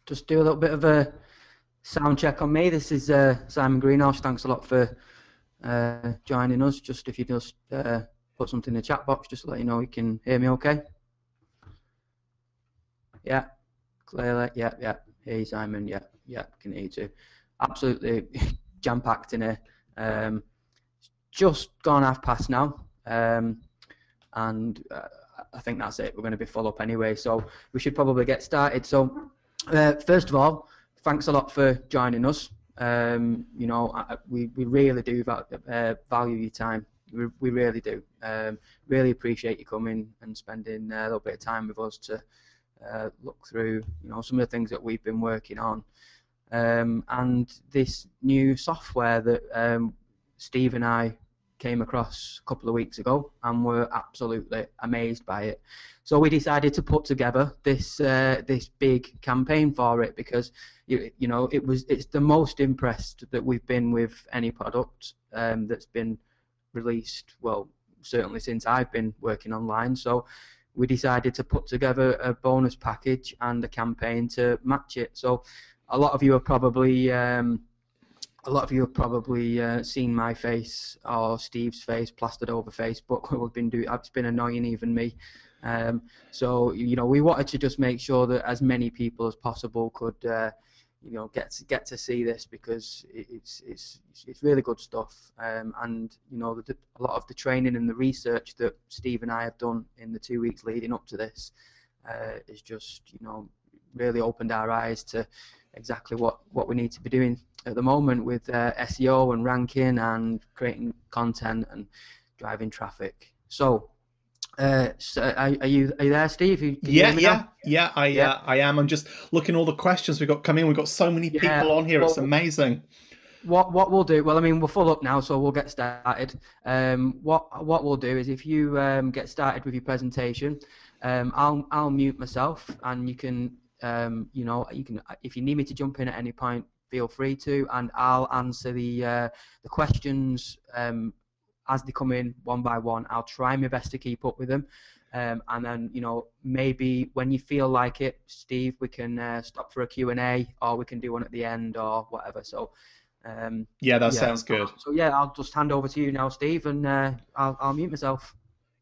just do a little bit of a sound check on me. This is Simon Greenhouse. Thanks a lot for joining us. Just if you just put something in the chat box, just to let you know you can hear me okay. Yeah, clearly. Yeah, yeah. Hey, Simon. Yeah, yeah. Can hear you too. Absolutely jam-packed in here. Just gone past now. And I think that's it. We're going to be full up anyway, so we should probably get started. So, first of all, thanks a lot for joining us. We really do value your time. We really do. Really appreciate you coming and spending a little bit of time with us to look through, some of the things that we've been working on, and this new software that Steve and I came across a couple of weeks ago and were absolutely amazed by it. So we decided to put together this big campaign for it because it's the most impressed that we've been with any product that's been released, well, certainly since I've been working online. So we decided to put together a bonus package and a campaign to match it. So a lot of you have probably seen my face or Steve's face plastered over Facebook. It's been annoying even me. So we wanted to just make sure that as many people as possible could get to see this, because it's really good stuff. And a lot of the training and the research that Steve and I have done in the 2 weeks leading up to this is just really opened our eyes to exactly what we need to be doing at the moment with SEO and ranking and creating content and driving traffic. So, are you there, Steve? Can you hear me now? I am. I'm just looking at all the questions we've got coming in. We've got so many people on here. It's amazing. What we'll do? Well, I mean, we're full up now, so we'll get started. What we'll do is, if you get started with your presentation, I'll mute myself, and you can if you need me to jump in at any point, feel free to, and I'll answer the questions as they come in one by one. I'll try my best to keep up with them, and then maybe when you feel like it, Steve, we can stop for a Q&A, or we can do one at the end or whatever. So that sounds good. So I'll just hand over to you now, Steve, and I'll mute myself.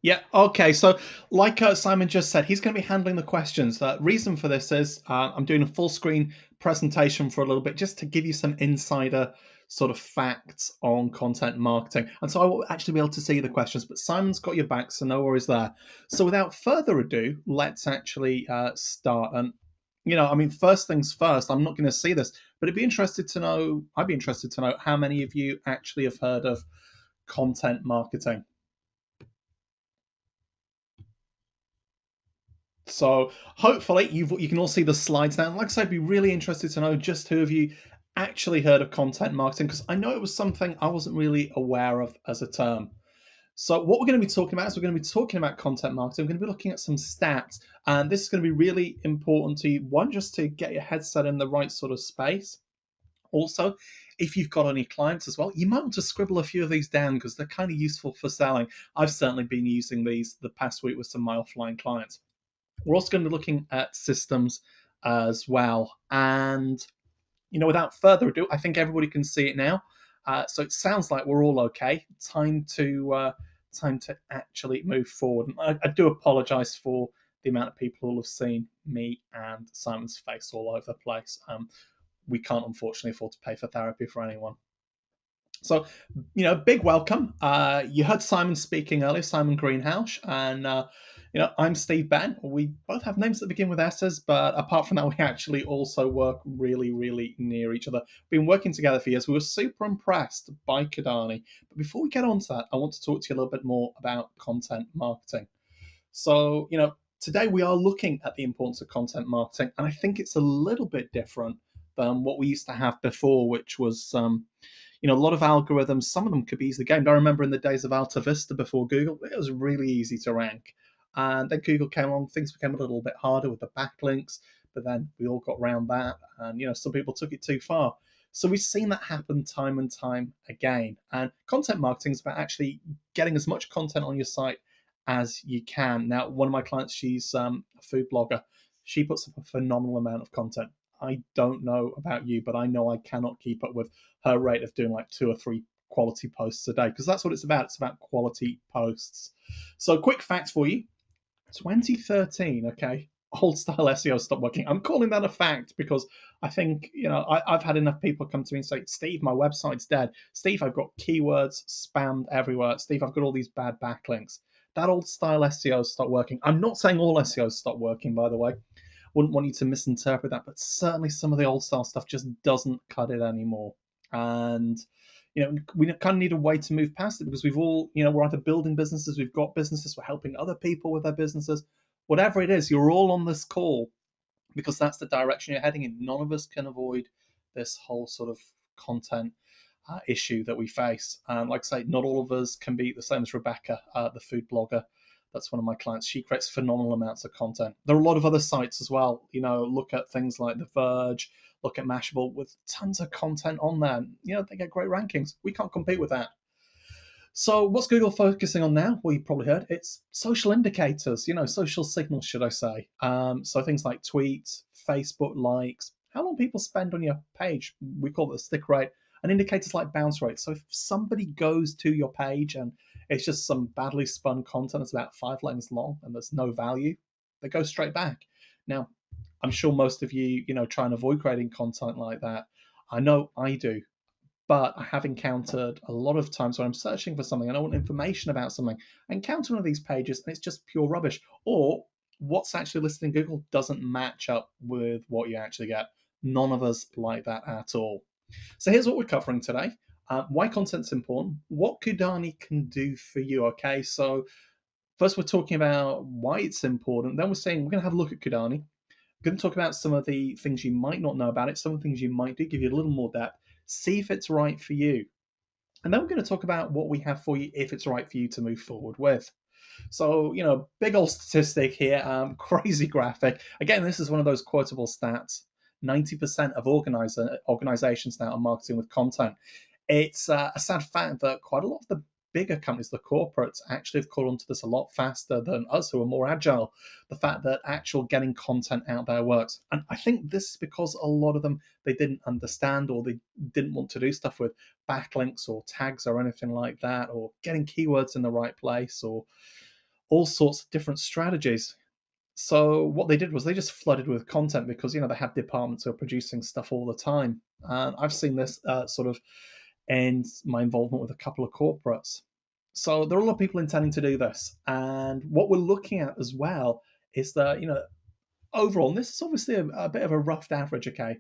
Yeah, okay, so like Simon just said, he's going to be handling the questions. The reason for this is I'm doing a full screen presentation for a little bit, just to give you some insider sort of facts on content marketing. And so I will actually be able to see the questions, but Simon's got your back, so no worries there. So without further ado, let's actually start. And first things first, I'm not going to see this, but I'd be interested to know how many of you actually have heard of content marketing. So hopefully you can all see the slides now. Like I said, I'd be really interested to know just who of you actually heard of content marketing, because I know it was something I wasn't really aware of as a term. So what we're going to be talking about is we're going to be talking about content marketing. We're going to be looking at some stats, and this is going to be really important to you. One, just to get your head set in the right sort of space. Also, if you've got any clients as well, you might want to scribble a few of these down, because they're kind of useful for selling. I've certainly been using these the past week with some of my offline clients. We're also going to be looking at systems as well. And, without further ado, I think everybody can see it now. So it sounds like we're all okay. Time to actually move forward. And I do apologize for the amount of people who have seen me and Simon's face all over the place. We can't, unfortunately, afford to pay for therapy for anyone. So, big welcome. You heard Simon speaking earlier, Simon Greenhouse, and I'm Steve Ben. We both have names that begin with S's, but apart from that, we actually also work really, really near each other. We've been working together for years. We were super impressed by Kudani. But before we get on to that, I want to talk to you a little bit more about content marketing. So, today we are looking at the importance of content marketing, and I think it's a little bit different than what we used to have before, which was a lot of algorithms. Some of them could be easily gamed. I remember in the days of Alta Vista before Google, it was really easy to rank. And then Google came along, things became a little bit harder with the backlinks, but then we all got around that, and some people took it too far. So we've seen that happen time and time again. And content marketing is about actually getting as much content on your site as you can. Now, one of my clients, she's a food blogger. She puts up a phenomenal amount of content. I don't know about you, but I know I cannot keep up with her rate of doing like 2 or 3 quality posts a day, because that's what it's about. It's about quality posts. So, quick fact for you: 2013, okay, old style SEO stopped working. I'm calling that a fact because I think, I've had enough people come to me and say, Steve, my website's dead. Steve, I've got keywords spammed everywhere. Steve, I've got all these bad backlinks. That old style SEO stopped working. I'm not saying all SEOs stopped working, by the way. Wouldn't want you to misinterpret that, but certainly some of the old style stuff just doesn't cut it anymore. And we kind of need a way to move past it, because we've all, we're either building businesses, we've got businesses, we're helping other people with their businesses. Whatever it is, you're all on this call because that's the direction you're heading in. None of us can avoid this whole sort of content issue that we face. And like I say, not all of us can be the same as Rebecca, the food blogger. That's one of my clients. She creates phenomenal amounts of content. There are a lot of other sites as well. Look at things like The Verge, look at Mashable, with tons of content on there. They get great rankings. We can't compete with that. So what's Google focusing on now? Well, you probably heard it's social indicators, social signals, should I say. So things like tweets, Facebook likes, how long people spend on your page. We call it the stick rate, and indicators like bounce rate. So if somebody goes to your page and it's just some badly spun content that's about 5 lines long and there's no value, they go straight back. Now, I'm sure most of you, try and avoid creating content like that. I know I do. But I have encountered a lot of times when I'm searching for something and I want information about something, I encounter one of these pages and it's just pure rubbish. Or what's actually listed in Google doesn't match up with what you actually get. None of us like that at all. So here's what we're covering today. Why content's important, what Kudani can do for you, okay? So first we're talking about why it's important. Then we're saying we're going to have a look at Kudani. We're going to talk about some of the things you might not know about it, some of the things you might do, give you a little more depth, see if it's right for you. And then we're going to talk about what we have for you if it's right for you to move forward with. So, big old statistic here, crazy graphic. Again, this is one of those quotable stats. 90% of organizations now are marketing with content. It's a sad fact that quite a lot of the bigger companies, the corporates, actually have caught on to this a lot faster than us who are more agile. The fact that actual getting content out there works. And I think this is because a lot of them, they didn't understand, or they didn't want to do stuff with backlinks or tags or anything like that, or getting keywords in the right place, or all sorts of different strategies. So what they did was they just flooded with content because they have departments who are producing stuff all the time. And I've seen this sort of in my involvement with a couple of corporates. So there are a lot of people intending to do this, and what we're looking at as well is that overall, and this is obviously a bit of a rough average, okay.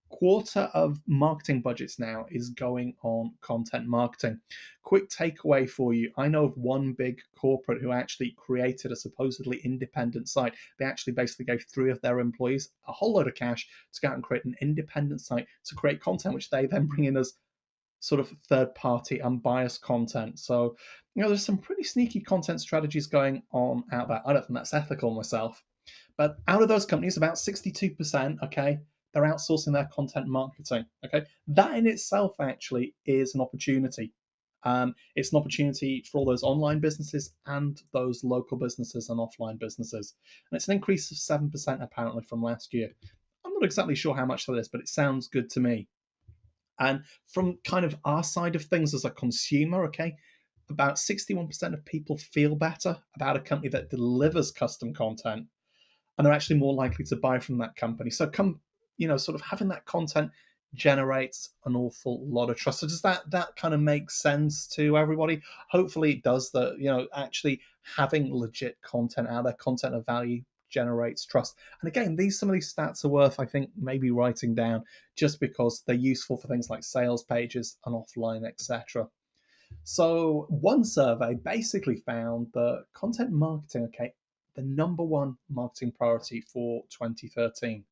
Quarter of marketing budgets now is going on content marketing. Quick takeaway for you. I know of one big corporate who actually created a supposedly independent site. They actually basically gave 3 of their employees a whole load of cash to go out and create an independent site to create content, which they then bring in as sort of third-party unbiased content. So, there's some pretty sneaky content strategies going on out there. I don't think that's ethical myself. But out of those companies, about 62%, okay, they're outsourcing their content marketing. Okay, that in itself actually is an opportunity. It's an opportunity for all those online businesses and those local businesses and offline businesses. And it's an increase of 7% apparently from last year. I'm not exactly sure how much that is, but it sounds good to me. And from kind of our side of things as a consumer, okay, about 61% of people feel better about a company that delivers custom content, and they're actually more likely to buy from that company. So sort of having that content generates an awful lot of trust. So does that kind of make sense to everybody? Hopefully it does. That actually having legit content out there, content of value, generates trust. And again, some of these stats are worth, I think, maybe writing down, just because they're useful for things like sales pages and offline, etc. So one survey basically found that content marketing, okay, the number one marketing priority for 2013.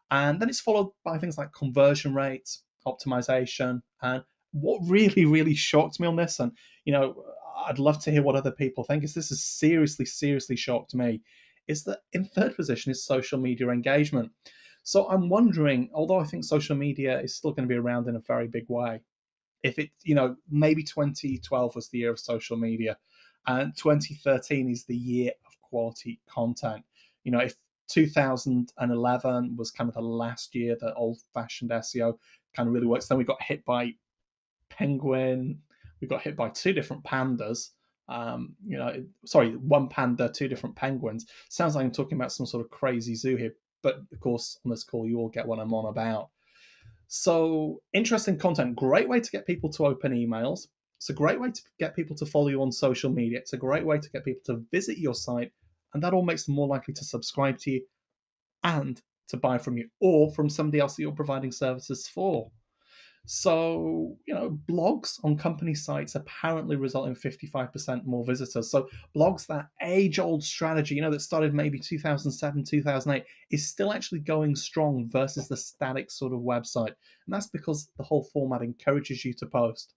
And then it's followed by things like conversion rates, optimization. And what really, really shocked me on this, and I'd love to hear what other people think, is this has seriously, seriously shocked me, is that in third position is social media engagement. So I'm wondering, although I think social media is still going to be around in a very big way, if it, maybe 2012 was the year of social media and 2013 is the year of quality content. If 2011 was kind of the last year that old-fashioned SEO kind of really works. Then we got hit by Penguin. We got hit by two different pandas. Sorry, one panda, two different penguins. Sounds like I'm talking about some sort of crazy zoo here, but of course, on this call, you all get what I'm on about. So, interesting content, great way to get people to open emails. It's a great way to get people to follow you on social media. It's a great way to get people to visit your site, and that all makes them more likely to subscribe to you and to buy from you or from somebody else that you're providing services for. So, blogs on company sites apparently result in 55% more visitors. So, blogs, that age old strategy, that started maybe 2007, 2008, is still actually going strong versus the static sort of website. And that's because the whole format encourages you to post,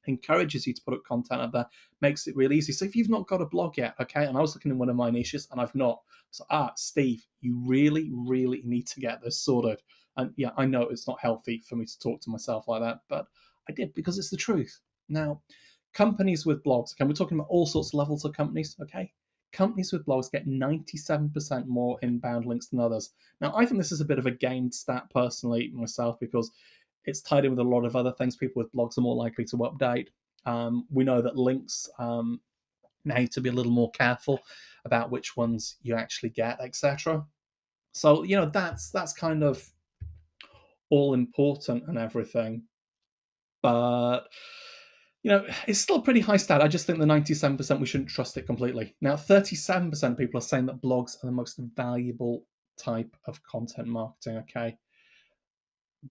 encourages you to put up content up there, makes it really easy. So if you've not got a blog yet, okay, and I was looking in one of my niches and I've not, so Steve, you really, really need to get this sorted. And yeah, I know it's not healthy for me to talk to myself like that, but I did because it's the truth. Now, companies with blogs, okay, we're talking about all sorts of levels of companies, okay? Companies with blogs get 97% more inbound links than others. Now, I think this is a bit of a gained stat personally myself because it's tied in with a lot of other things. People with blogs are more likely to update. We know that links now need to be a little more careful about which ones you actually get, etc. So that's kind of all important and everything, but it's still a pretty high stat. I just think the 97%, we shouldn't trust it completely. Now 37% of people are saying that blogs are the most valuable type of content marketing. Okay,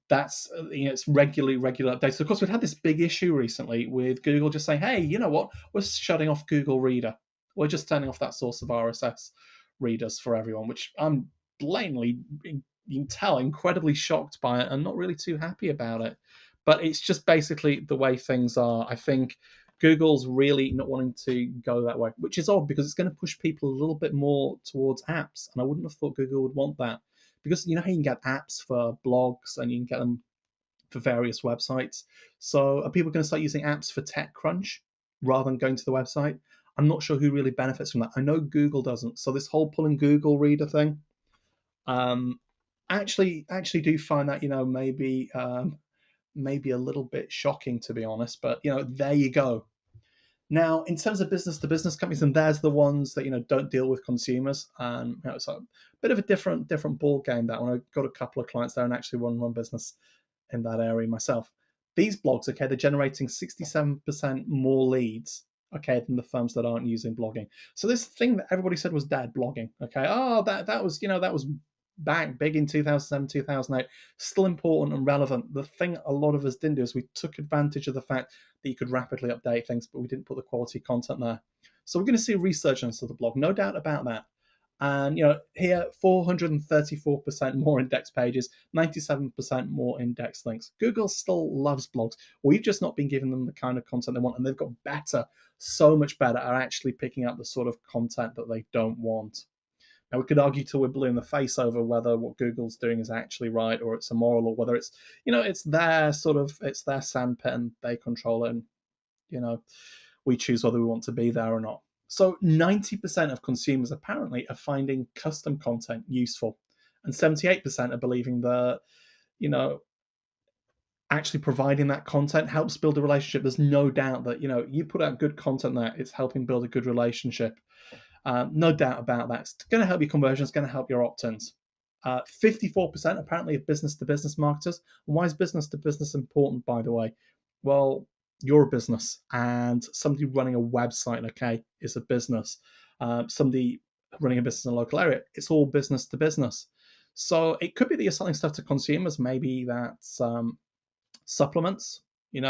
that's it's regular updates. Of course, we've had this big issue recently with Google just saying, hey, you know what, we're shutting off Google Reader, we're just turning off that source of RSS readers for everyone, which I'm blatantly, you can tell, incredibly shocked by it and not really too happy about it. But it's just basically the way things are. I think Google's really not wanting to go that way, which is odd because it's going to push people a little bit more towards apps, and I wouldn't have thought Google would want that. Because you can get apps for blogs and you can get them for various websites. So are people going to start using apps for TechCrunch rather than going to the website? I'm not sure who really benefits from that. I know Google doesn't. So this whole pulling Google Reader thing, actually do find that maybe a little bit shocking, to be honest. But there you go. Now, in terms of business-to-business companies, and there's the ones that don't deal with consumers, and it's a bit of a different ball game. That one, I've got a couple of clients there and actually run business in that area myself. These blogs, okay, they're generating 67% more leads, okay, than the firms that aren't using blogging. So this thing that everybody said was dead, blogging, okay, that was back big in 2007, 2008, still important and relevant. The thing a lot of us didn't do is we took advantage of the fact that you could rapidly update things, but we didn't put the quality content there. So we're going to see a resurgence of the blog, no doubt about that. And here 434% more index pages, 97% more index links. Google still loves blogs. We've just not been giving them the kind of content they want, and they've got better, so much better at actually picking up the sort of content that they don't want. Now, we could argue till we're blue in the face over whether what Google's doing is actually right or it's immoral, or whether it's it's their sandpit and they control it, and we choose whether we want to be there or not. So 90% of consumers apparently are finding custom content useful, and 78% are believing that actually providing that content helps build a relationship. There's no doubt that you put out good content there, it's helping build a good relationship. No doubt about that. It's going to help your conversions, it's going to help your opt-ins. 54% apparently of business-to-business marketers. Why is business-to-business important, by the way? Well, you're a business, and somebody running a website, okay, is a business. Somebody running a business in a local area, it's all business-to-business. So it could be that you're selling stuff to consumers. Maybe that's supplements,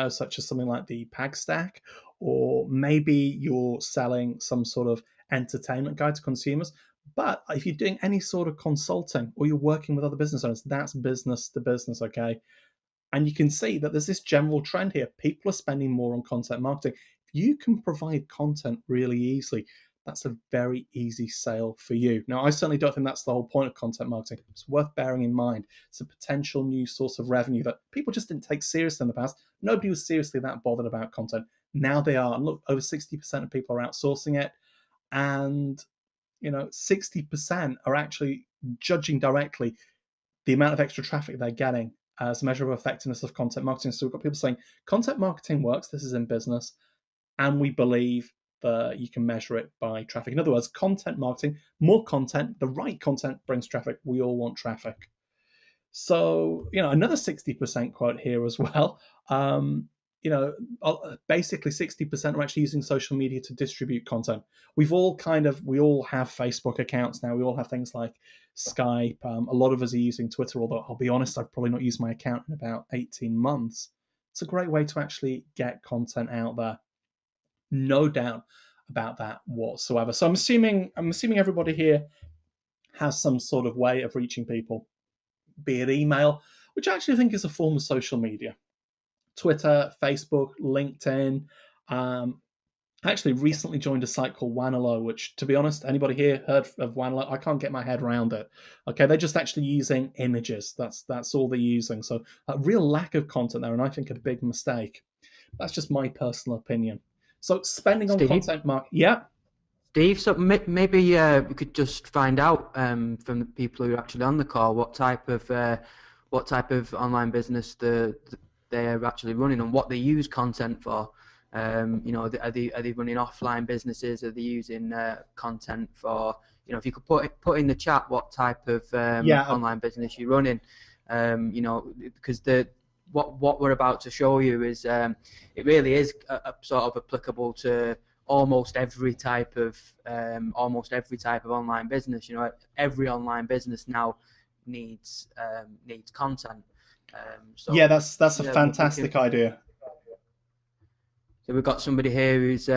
such as something like the PAG Stack, or maybe you're selling some sort of entertainment guide to consumers. But if you're doing any sort of consulting or you're working with other business owners, that's business to business, okay? And you can see that there's this general trend here. People are spending more on content marketing. If you can provide content really easily, that's a very easy sale for you. Now, I certainly don't think that's the whole point of content marketing. It's worth bearing in mind. It's a potential new source of revenue that people just didn't take seriously in the past. Nobody was seriously that bothered about content. Now they are. And look, over 60% of people are outsourcing it. And 60% are actually judging directly the amount of extra traffic they're getting as a measure of effectiveness of content marketing. So we've got people saying content marketing works. This is in business, and we believe that you can measure it by traffic. In other words, content marketing, more content, the right content brings traffic. We all want traffic. So, another 60% quote here as well. You know, Basically 60% are actually using social media to distribute content. We all have Facebook accounts now. We all have things like Skype. A lot of us are using Twitter, although I'll be honest, I've probably not used my account in about 18 months. It's a great way to actually get content out there. No doubt about that whatsoever. So I'm assuming everybody here has some sort of way of reaching people, be it email, which I actually think is a form of social media. Twitter, Facebook, LinkedIn. I actually recently joined a site called Wanelo, which, to be honest, anybody here heard of Wanelo? I can't get my head around it. Okay, they're just actually using images. That's all they're using. So a real lack of content there, and I think a big mistake. That's just my personal opinion. So spending on Steve? content yeah. Steve, so maybe we could just find out from the people who are actually on the call what type of online business they're actually running and what they use content for. Are they running offline businesses? Are they using content for? If you could put in the chat what type of online business you're running. Because what we're about to show you is it really is a sort of applicable to almost every type of online business. Every online business now needs content. That's a fantastic idea. So we've got somebody here who's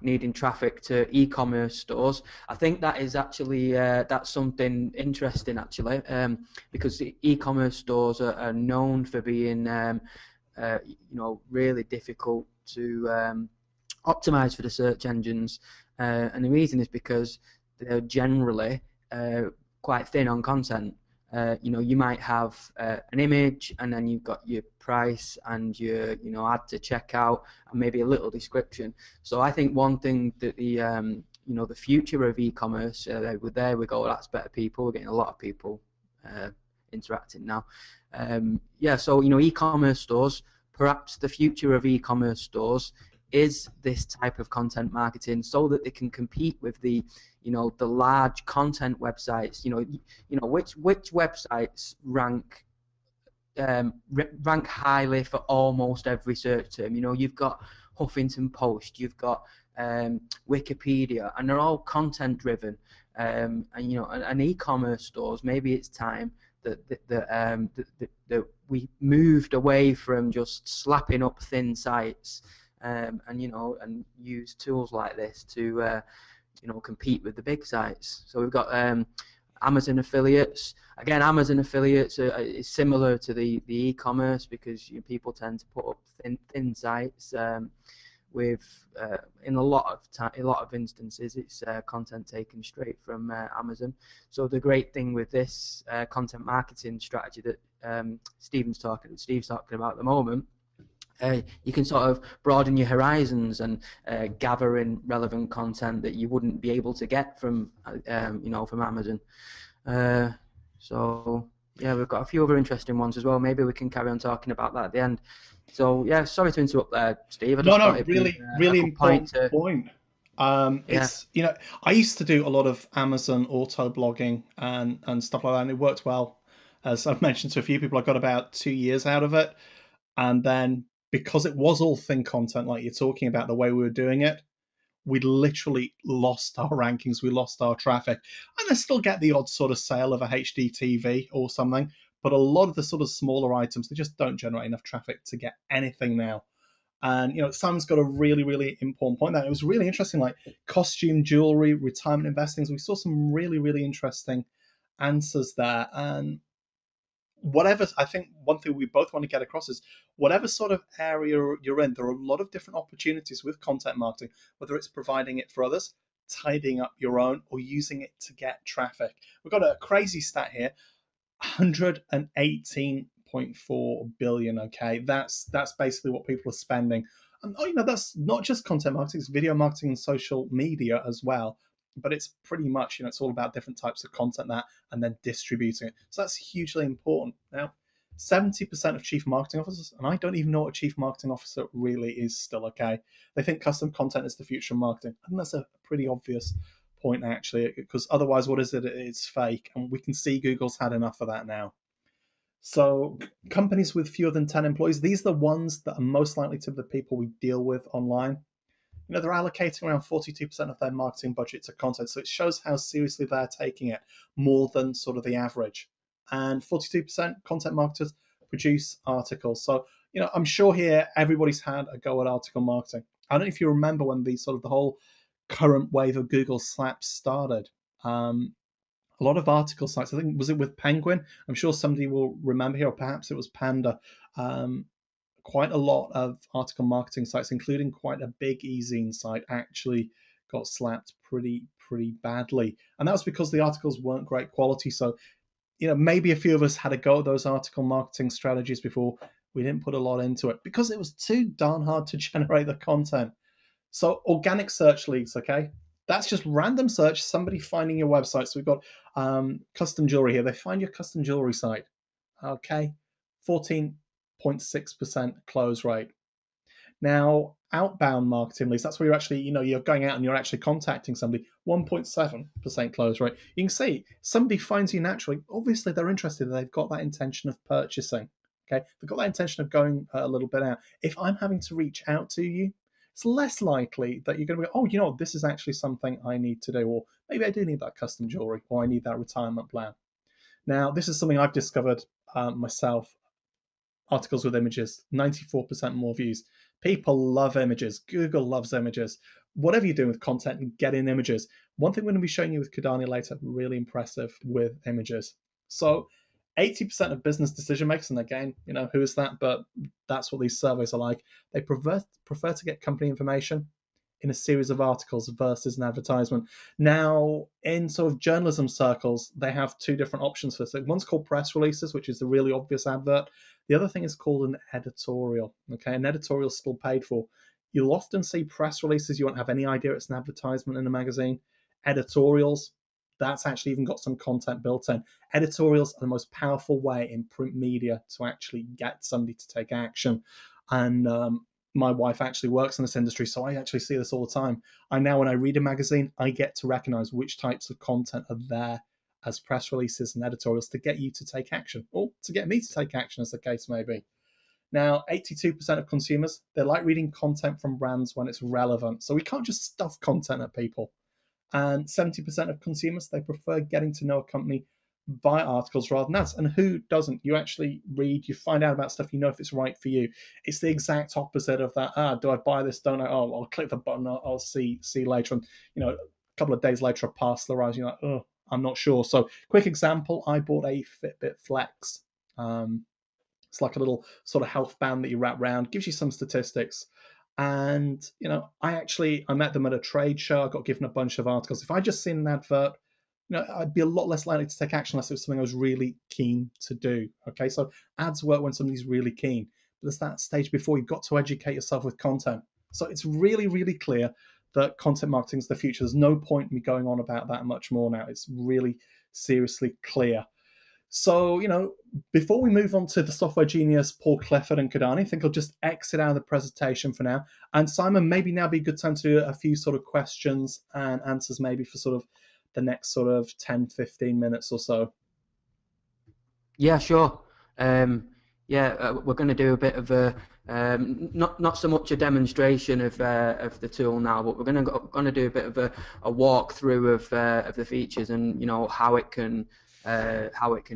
needing traffic to e-commerce stores. I think that is actually that's something interesting actually, because the e-commerce stores are known for being really difficult to optimize for the search engines, and the reason is because they're generally quite thin on content. You might have an image, and then you've got your price and your add to checkout and maybe a little description. So I think one thing that the future of e-commerce, there we go, that's better people. We're getting a lot of people interacting now. So e-commerce stores, perhaps the future of e-commerce stores is this type of content marketing, so that they can compete with the large content websites. Which websites rank highly for almost every search term. You've got Huffington Post, you've got Wikipedia, and they're all content driven. And e-commerce stores, maybe it's time that we moved away from just slapping up thin sites, and use tools like this to compete with the big sites. So we've got Amazon affiliates. Again, Amazon affiliates is similar to the e-commerce, because people tend to put up thin sites with in a lot of instances it's content taken straight from Amazon. So the great thing with this content marketing strategy that Steve's talking about at the moment, you can sort of broaden your horizons and gather in relevant content that you wouldn't be able to get from from Amazon. So yeah, we've got a few other interesting ones as well. Maybe we can carry on talking about that at the end. So yeah, sorry to interrupt there, Steve. Really important point. It's I used to do a lot of Amazon auto blogging and stuff like that, and it worked well. As I've mentioned to a few people, I got about 2 years out of it, and then because it was all thin content, like you're talking about, the way we were doing it, we literally lost our rankings, we lost our traffic. And I still get the odd sort of sale of a HD TV or something, but a lot of the sort of smaller items, they just don't generate enough traffic to get anything now. And Sam's got a really, really important point there. It was really interesting, like costume, jewelry, retirement investing. So we saw some really, really interesting answers there. And I think one thing we both want to get across is whatever sort of area you're in, there are a lot of different opportunities with content marketing, whether it's providing it for others, tidying up your own, or using it to get traffic. We've got a crazy stat here, 118.4 billion. Okay, that's basically what people are spending. And that's not just content marketing, it's video marketing and social media as well. but it's pretty much, it's all about different types of content that and then distributing it. So that's hugely important. Now, 70% of chief marketing officers, and I don't even know what a chief marketing officer really is still, okay? They think custom content is the future of marketing. I think that's a pretty obvious point, actually, because otherwise, what is it? It's fake. And we can see Google's had enough of that now. So companies with fewer than 10 employees, these are the ones that are most likely to be the people we deal with online. They're allocating around 42% of their marketing budget to content. So it shows how seriously they're taking it, more than sort of the average. And 42% content marketers produce articles. So, I'm sure here everybody's had a go at article marketing. I don't know if you remember when the whole current wave of Google Slaps started. A lot of article sites, I think, was it with Penguin? I'm sure somebody will remember here, or perhaps it was Panda. Quite a lot of article marketing sites, including quite a big e-zine site, actually got slapped pretty badly. And that was because the articles weren't great quality. So, maybe a few of us had a go at those article marketing strategies before. We didn't put a lot into it because it was too darn hard to generate the content. So organic search leads, okay? That's just random search, somebody finding your website. So we've got custom jewelry here. They find your custom jewelry site, okay? 14.6% close rate. Now, outbound marketing leads, that's where you're actually, you're going out and you're actually contacting somebody, 1.7% close rate. You can see somebody finds you naturally. Obviously, they're interested. They've got that intention of purchasing, okay? They've got that intention of going a little bit out. If I'm having to reach out to you, it's less likely that you're going to be, oh, this is actually something I need to do, or maybe I do need that custom jewelry, or I need that retirement plan. Now, this is something I've discovered myself. Articles with images, 94% more views. People love images. Google loves images. Whatever you're doing with content, get in images. One thing we're going to be showing you with Kudani later, really impressive with images. So 80% of business decision makers, and again, who is that? But that's what these surveys are like. They prefer to get company information in a series of articles versus an advertisement. Now, in sort of journalism circles, they have two different options for this. One's called press releases, which is the really obvious advert. The other thing is called an editorial. Okay, an editorial is still paid for. You'll often see press releases, you won't have any idea it's an advertisement in a magazine. Editorials, that's actually even got some content built in. Editorials are the most powerful way in print media to actually get somebody to take action. And my wife actually works in this industry, so I actually see this all the time. When I read a magazine, I get to recognize which types of content are there as press releases and editorials to get you to take action, or to get me to take action, as the case may be. Now, 82% of consumers, they like reading content from brands when it's relevant. So we can't just stuff content at people. And 70% of consumers, they prefer getting to know a company by articles rather than ads. And who doesn't? You actually read, you find out about stuff, you know if it's right for you. It's the exact opposite of that. Do I buy this? Don't I? Oh, I'll click the button. I'll see later. And a couple of days later, I pass the rise. You're like, oh, I'm not sure. So, quick example: I bought a Fitbit Flex. It's like a little sort of health band that you wrap around, gives you some statistics. And I met them at a trade show. I got given a bunch of articles. If I just seen an advert, I'd be a lot less likely to take action unless it was something I was really keen to do. Okay, so ads work when somebody's really keen, but there's that stage before you've got to educate yourself with content. So it's really, really clear that content marketing is the future. There's no point in me going on about that much more now. It's really seriously clear. So, before we move on to the software genius, Paul Clifford and Kudani, I think I'll just exit out of the presentation for now. And Simon, maybe now be a good time to do a few sort of questions and answers, maybe for sort of the next sort of 10, 15 minutes or so. Yeah, sure. We're going to do a bit of a not so much a demonstration of the tool now, but we're going to do a bit of a walkthrough of the features and how it can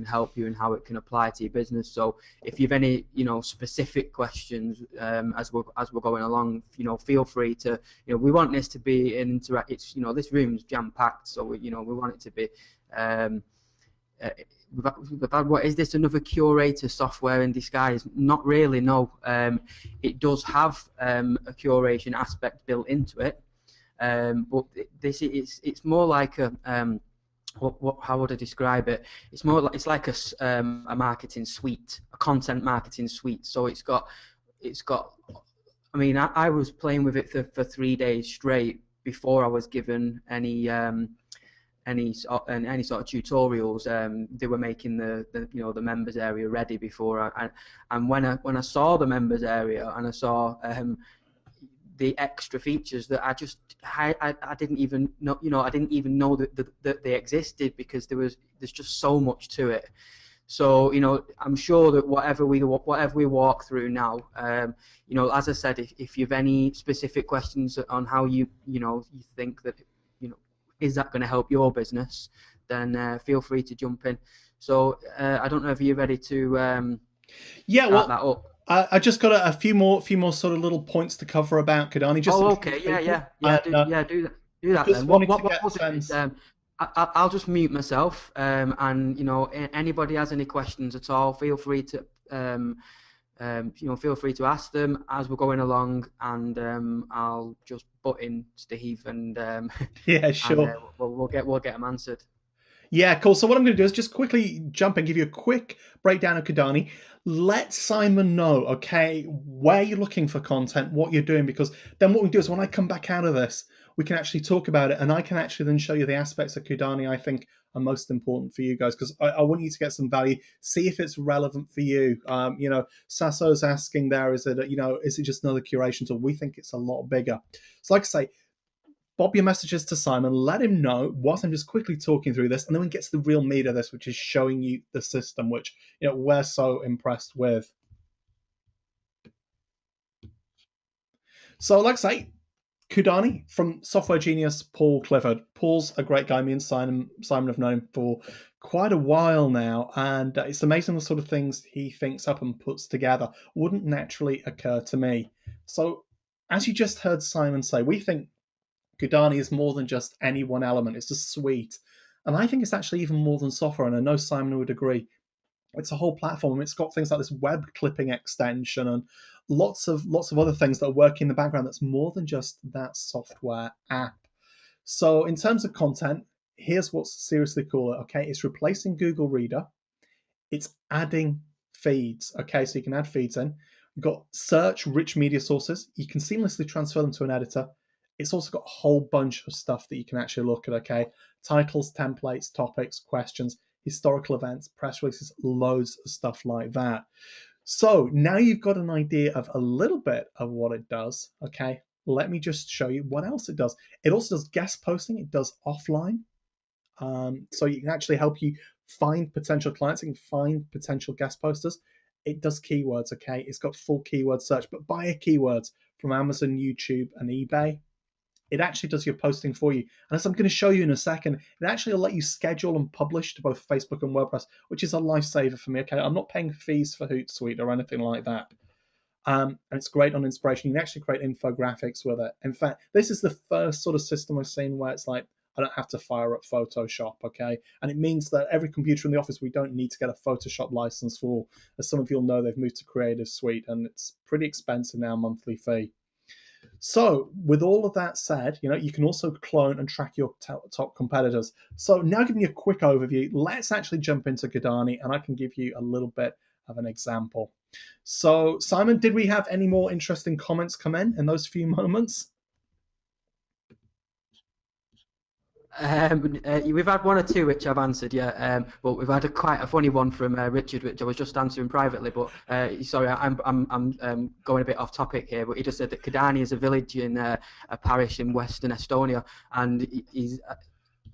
help you and how it can apply to your business. So if you've any specific questions as we're going along, feel free to. We want this to be an interactive. This room's jam packed, so we want it to be. What is this, another curator software in disguise? Not really, no. It does have a curation aspect built into it, but it's more like a how would I describe it? It's like a marketing suite, a content marketing suite. So it's got. I mean, I was playing with it for 3 days straight, before I was given any sort of tutorials. They were making the members area ready before and when I saw the members area and I saw the extra features that I didn't even know, I didn't even know that they existed, because there's just so much to it. So I'm sure that whatever we walk through now, as I said, if you've any specific questions on how you think that is that going to help your business, then feel free to jump in. So I don't know if you're ready to Yeah, start well, that up. I just got a few more sort of little points to cover about Kudani. Just to Okay, yeah, and, do that just then. wanted to What get we'll do is sense. I'll just mute myself, and anybody has any questions at all, feel free to feel free to ask them as we're going along, and I'll just butt in, Steve, and Yeah, and sure. we'll get them answered. Yeah, cool. So what I'm going to do is just quickly jump and give you a quick breakdown of Kudani. Let Simon know, okay, where you're looking for content, what you're doing, because then what we do is when I come back out of this, we can actually talk about it, and I can actually then show you the aspects of Kudani I think are most important for you guys, because I want you to get some value, see if it's relevant for you. Sasso's asking there, is it just another curation tool? We think it's a lot bigger. So like I say, bob your messages to Simon, let him know whilst I'm just quickly talking through this, and then we get to the real meat of this, which is showing you the system, which we're so impressed with. So, like I say, Kudani from software genius Paul Clifford. Paul's a great guy. Me and Simon have known him for quite a while now, and it's amazing the sort of things he thinks up and puts together wouldn't naturally occur to me. So, as you just heard Simon say, we think Kudani is more than just any one element. It's a suite. And I think it's actually even more than software, and I know Simon would agree. It's a whole platform. It's got things like this web clipping extension and lots of other things that are working in the background that's more than just that software app. So in terms of content, here's what's seriously cool. Okay, it's replacing Google Reader. It's adding feeds. Okay, so you can add feeds in. You've got search rich media sources. You can seamlessly transfer them to an editor. It's also got a whole bunch of stuff that you can actually look at, okay? Titles, templates, topics, questions, historical events, press releases, loads of stuff like that. So now you've got an idea of a little bit of what it does, okay? Let me just show you what else it does. It also does guest posting. It does offline. So you can actually help you find potential clients. It can find potential guest posters. It does keywords, okay? It's got full keyword search, but buyer keywords from Amazon, YouTube, and eBay. It actually does your posting for you. And as I'm going to show you in a second, it actually will let you schedule and publish to both Facebook and WordPress, which is a lifesaver for me. Okay, I'm not paying fees for Hootsuite or anything like that. And it's great on inspiration. You can actually create infographics with it. In fact, this is the first sort of system I've seen where it's like, I don't have to fire up Photoshop, okay? And it means that every computer in the office, we don't need to get a Photoshop license for. As some of you'll know, they've moved to Creative Suite, and it's pretty expensive now, monthly fee. So with all of that said, you can also clone and track your top competitors. So now giving you a quick overview, let's actually jump into Kudani, and I can give you a little bit of an example. So Simon, did we have any more interesting comments come in those few moments? We've had one or two which I've answered, yeah. But we've had quite a funny one from Richard, which I was just answering privately. But sorry, I'm going a bit off topic here. But he just said that Kudani is a village in a parish in Western Estonia, and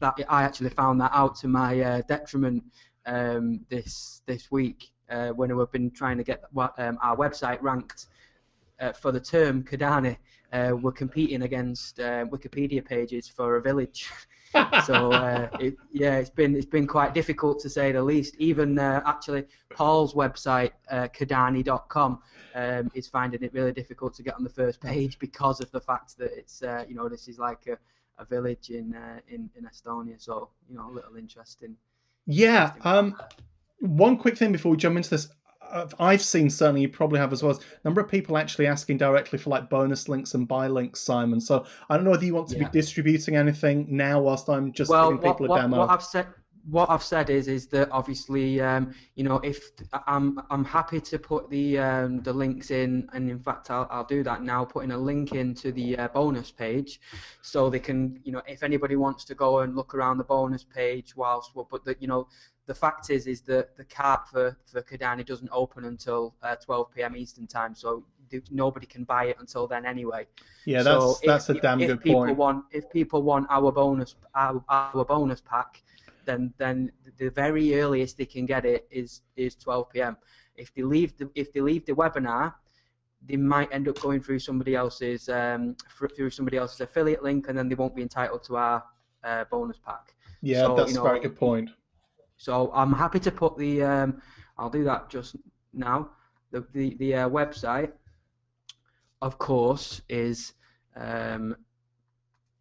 I actually found that out to my detriment this week when we've been trying to get our website ranked for the term Kudani. We're competing against Wikipedia pages for a village. So it's been quite difficult to say the least. Even actually Paul's website Kudani.com is finding it really difficult to get on the first page because of the fact that it's this is like a village in Estonia. So a little interesting. Yeah. One quick thing before we jump into this. I've seen, certainly you probably have as well, a number of people actually asking directly for like bonus links and buy links, Simon. So I don't know whether you want to be distributing anything now whilst I'm just giving people a demo. what I've said is that obviously, if I'm happy to put the links in, and in fact I'll do that now, putting a link into the bonus page, so they can, if anybody wants to go and look around the bonus page whilst, but the fact is that the cart for Kudani doesn't open until 12 p.m. Eastern time, so nobody can buy it until then anyway. Yeah, So that's a damn good point. if people want our bonus pack, then the very earliest they can get it is 12 p.m. If they leave the webinar, they might end up going through somebody else's affiliate link, and then they won't be entitled to our bonus pack. Yeah, So that's a very good point. So I'm happy to put the I'll do that just now. The website, of course, is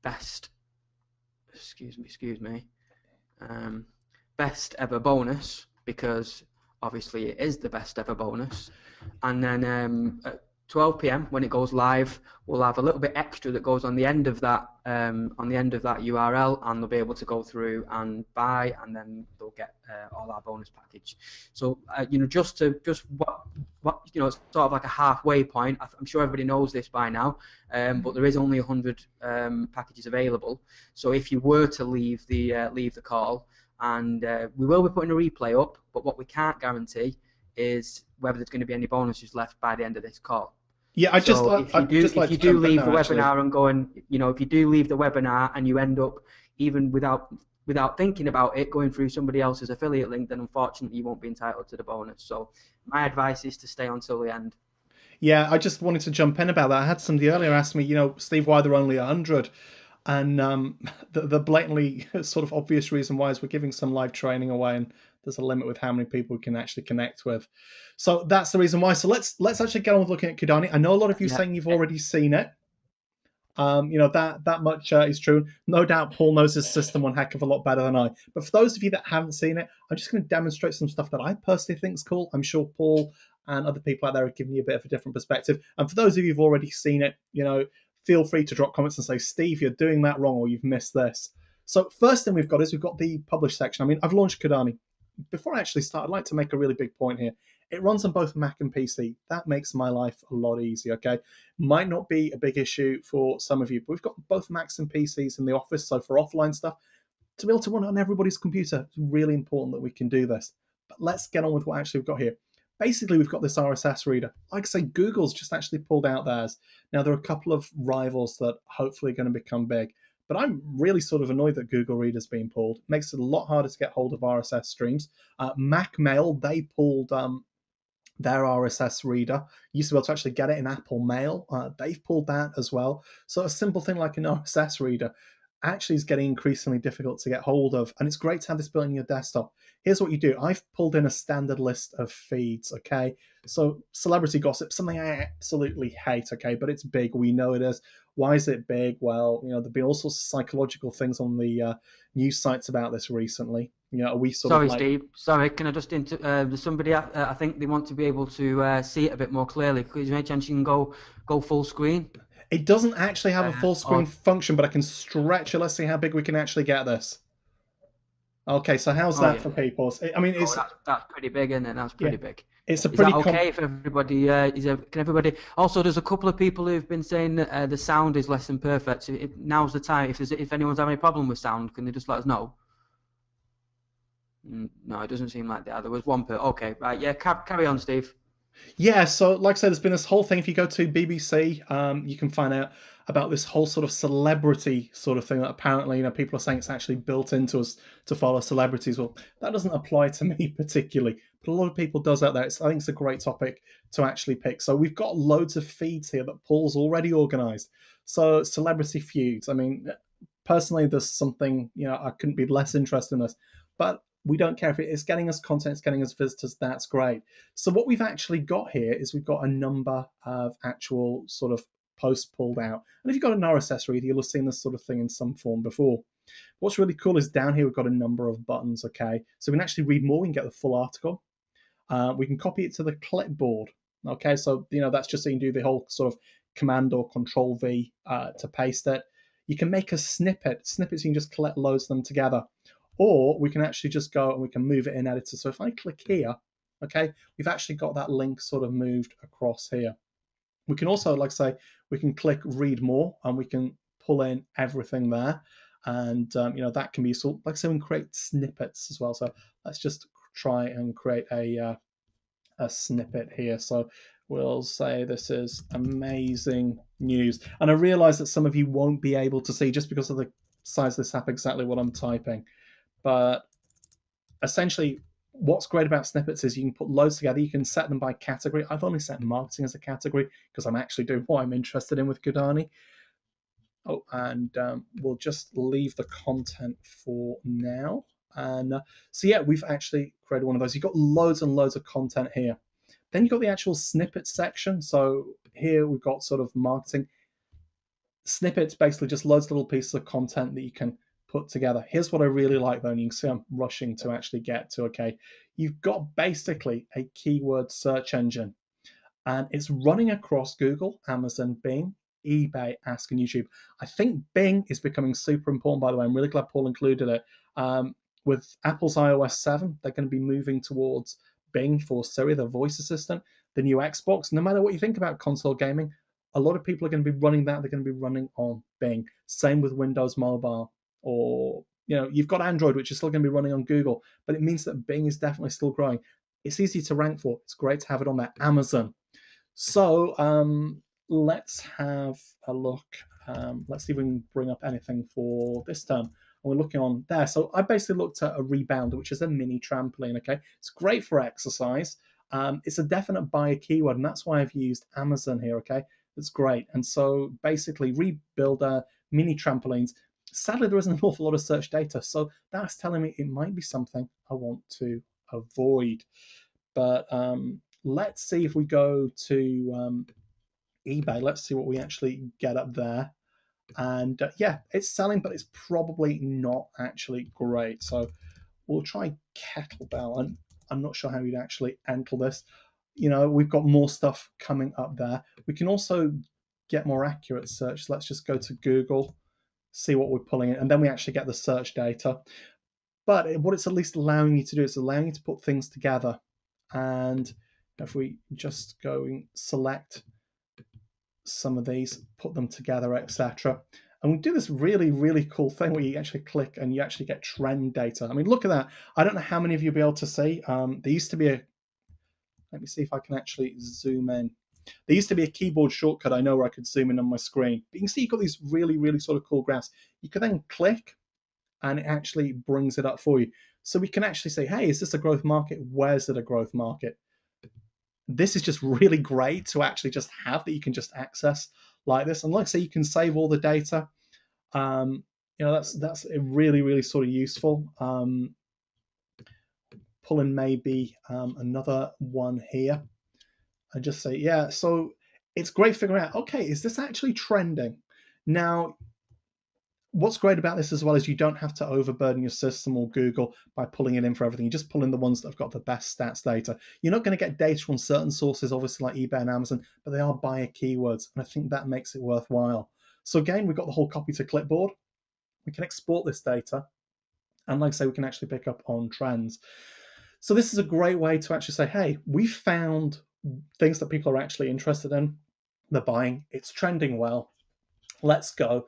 best. Excuse me. Best ever bonus, because obviously it is the best ever bonus. And then at 12 p.m. when it goes live, we'll have a little bit extra that goes on the end of that URL, and they'll be able to go through and buy, and then they'll get all our bonus package. So just what it's sort of like a halfway point. I'm sure everybody knows this by now, but there is only 100 packages available. So if you were to leave the call, and we will be putting a replay up, but what we can't guarantee is whether there's going to be any bonuses left by the end of this call. Yeah, if you do leave the webinar and go and, if you do leave the webinar and you end up, even without thinking about it, going through somebody else's affiliate link, then unfortunately you won't be entitled to the bonus. So my advice is to stay until the end. Yeah, I just wanted to jump in about that. I had somebody earlier ask me, Steve, why there are only 100? And the blatantly sort of obvious reason why is we're giving some live training away, and there's a limit with how many people we can actually connect with. So that's the reason why. So let's actually get on with looking at Kudani. I know a lot of you saying you've already seen it. That much is true. No doubt Paul knows his system one heck of a lot better than I. But for those of you that haven't seen it, I'm just going to demonstrate some stuff that I personally think is cool. I'm sure Paul and other people out there are giving you a bit of a different perspective. And for those of you who've already seen it, feel free to drop comments and say, Steve, you're doing that wrong, or you've missed this. So first thing we've got the publish section. I mean, I've launched Kudani. Before I actually start, I'd like to make a really big point here. It runs on both Mac and PC. That makes my life a lot easier, okay? Might not be a big issue for some of you, but we've got both Macs and PCs in the office, so for offline stuff, to be able to run it on everybody's computer, it's really important that we can do this. But let's get on with what actually we've got here. Basically, we've got this RSS reader. Like I say, Google's just actually pulled out theirs. Now, there are a couple of rivals that hopefully are going to become big, but I'm really sort of annoyed that Google Reader's being pulled. It makes it a lot harder to get hold of RSS streams. Mac Mail, they pulled their RSS reader. You used to be able to actually get it in Apple Mail. They've pulled that as well. So a simple thing like an RSS reader actually is getting increasingly difficult to get hold of, and it's great to have this built in your desktop. Here's what you do. I've pulled in a standard list of feeds, okay? So celebrity gossip, something I absolutely hate, okay, but it's big. We know it is. Why is it big? Well, there've been all sorts of psychological things on the news sites about this recently. Are we sort Sorry, Steve. Sorry, can I just there's somebody, I think they want to be able to see it a bit more clearly. Could you make chance you can go full screen? It doesn't actually have a full screen function, but I can stretch it. Let's see how big we can actually get this. Okay, so how's that for people? I mean, that's pretty big, isn't it? That's pretty big. It's a pretty. Is that okay for everybody? Can everybody? Also, there's a couple of people who've been saying that the sound is less than perfect. So now's the time. If anyone's having a problem with sound, can they just let us know? No, it doesn't seem like that. There was one per. Okay, right. Yeah, carry on, Steve. Yeah, so like I said, there's been this whole thing. If you go to BBC, you can find out about this whole sort of celebrity sort of thing that apparently, people are saying it's actually built into us to follow celebrities. Well, that doesn't apply to me particularly, but a lot of people does out there. I think it's a great topic to actually pick. So we've got loads of feeds here that Paul's already organised. So celebrity feuds. I mean, personally, there's something, I couldn't be less interested in this, but we don't care if it's getting us content, it's getting us visitors, that's great. So what we've actually got here is we've got a number of actual sort of posts pulled out. And if you've got an RSS reader, you'll have seen this sort of thing in some form before. What's really cool is down here we've got a number of buttons, okay? So we can actually read more, we can get the full article. We can copy it to the clipboard, okay? So, that's just so you can do the whole sort of Command or Control V to paste it. You can make a snippet. Snippets, you can just collect loads of them together. or we can actually just go and we can move it in editor. So if I click here, okay, we've actually got that link sort of moved across here. We can also, like I say, we can click read more and we can pull in everything there. And, that can be useful. Like I say, we can create snippets as well. So let's just try and create a snippet here. So we'll say this is amazing news. And I realize that some of you won't be able to see just because of the size of this app exactly what I'm typing. But essentially, what's great about snippets is you can put loads together. You can set them by category. I've only set marketing as a category because I'm actually doing what I'm interested in with Kudani. Oh, and we'll just leave the content for now. And so yeah, we've actually created one of those. You've got loads and loads of content here. Then you've got the actual snippet section. So here we've got sort of marketing. Snippets, basically just loads of little pieces of content that you can put together. Here's what I really like though, and you can see I'm rushing to actually get to, okay, you've got basically a keyword search engine and it's running across Google, Amazon, Bing, eBay, Ask, and YouTube. I think Bing is becoming super important, by the way. I'm really glad Paul included it. With Apple's iOS 7, they're going to be moving towards Bing for Siri, the voice assistant, the new Xbox. No matter what you think about console gaming, a lot of people are going to be running that. They're going to be running on Bing. Same with Windows Mobile, or you've got Android, which is still going to be running on Google, but it means that Bing is definitely still growing. It's easy to rank for. It's great to have it on there. Amazon. So let's have a look. Let's see if we can bring up anything for this term. And we're looking on there. So I basically looked at a rebounder, which is a mini trampoline. Okay, it's great for exercise. It's a definite buyer keyword, and that's why I've used Amazon here. Okay, it's great. And so basically, rebuilder, mini trampolines. Sadly, there isn't an awful lot of search data, so that's telling me it might be something I want to avoid. But let's see if we go to eBay. Let's see what we actually get up there. And yeah, it's selling, but it's probably not actually great. So we'll try kettlebell, and I'm not sure how you'd actually enter this. We've got more stuff coming up there. We can also get more accurate search. Let's just go to Google, see what we're pulling in, and then we actually get the search data. But what it's at least allowing you to do is allowing you to put things together. And if we just go and select some of these, put them together, etc. And we do this really, really cool thing where you actually click and you actually get trend data. I mean, look at that. I don't know how many of you will be able to see. There used to be let me see if I can actually zoom in. There used to be a keyboard shortcut I know where I could zoom in on my screen. But you can see you've got these really, really sort of cool graphs. You can then click and it actually brings it up for you. So we can actually say, hey, is this a growth market? Where's it a growth market? This is just really great to actually just have that you can just access like this. And like I say, you can save all the data. That's really, really sort of useful. Pull in maybe another one here and just say, yeah, so it's great figuring out, okay, is this actually trending? Now, what's great about this as well is you don't have to overburden your system or Google by pulling it in for everything. You just pull in the ones that have got the best stats data. You're not going to get data from certain sources, obviously like eBay and Amazon, but they are buyer keywords, and I think that makes it worthwhile. So again, we've got the whole copy to clipboard. We can export this data, and like I say, we can actually pick up on trends. So this is a great way to actually say, hey, we found things that people are actually interested in. They're buying. It's trending well. Let's go.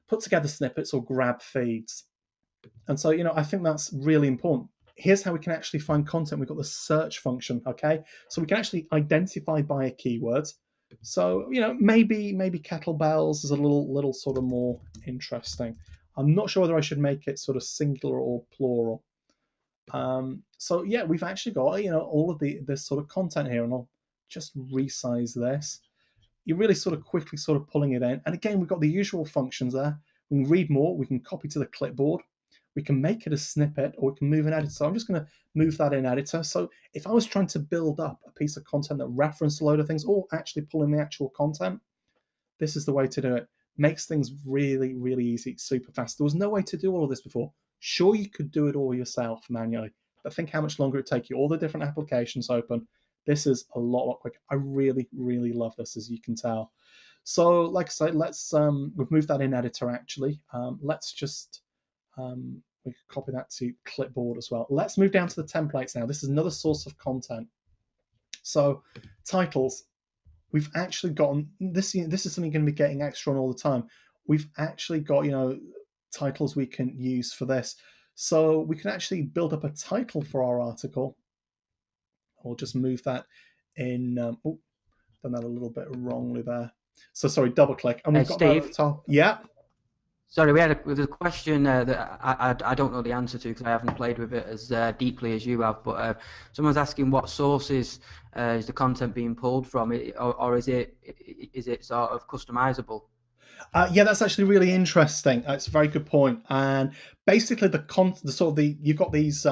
Put together snippets or grab feeds. And so, I think that's really important. Here's how we can actually find content. We've got the search function, okay? So we can actually identify buyer keywords. So, maybe kettlebells is a little sort of more interesting. I'm not sure whether I should make it sort of singular or plural. So yeah, we've actually got, all of this sort of content here, and I'll just resize this. You're really sort of quickly sort of pulling it in. And again, we've got the usual functions there. We can read more, we can copy to the clipboard, we can make it a snippet, or we can move an editor. So I'm just going to move that in editor. So if I was trying to build up a piece of content that referenced a load of things, or actually pull in the actual content, this is the way to do it. Makes things really, really easy, super fast. There was no way to do all of this before. Sure, you could do it all yourself manually, but think how much longer it take you. All the different applications open. This is a lot quicker. I really, really love this, as you can tell. So, like I say, let's we've moved that in editor actually. Let's just We can copy that to clipboard as well. Let's move down to the templates now. This is another source of content. So titles, we've actually gotten this. This is something you're going to be getting extra on all the time. We've actually got titles we can use for this. So we can actually build up a title for our article. I'll just move that in. Oh, done that a little bit wrongly there. So sorry, double click, and we've got Steve, that at the top. Yeah. Sorry, we had a question that I don't know the answer to because I haven't played with it as deeply as you have. But someone's asking what sources is the content being pulled from, or is it sort of customizable? Yeah, that's actually really interesting. It's a very good point. And basically, you've got these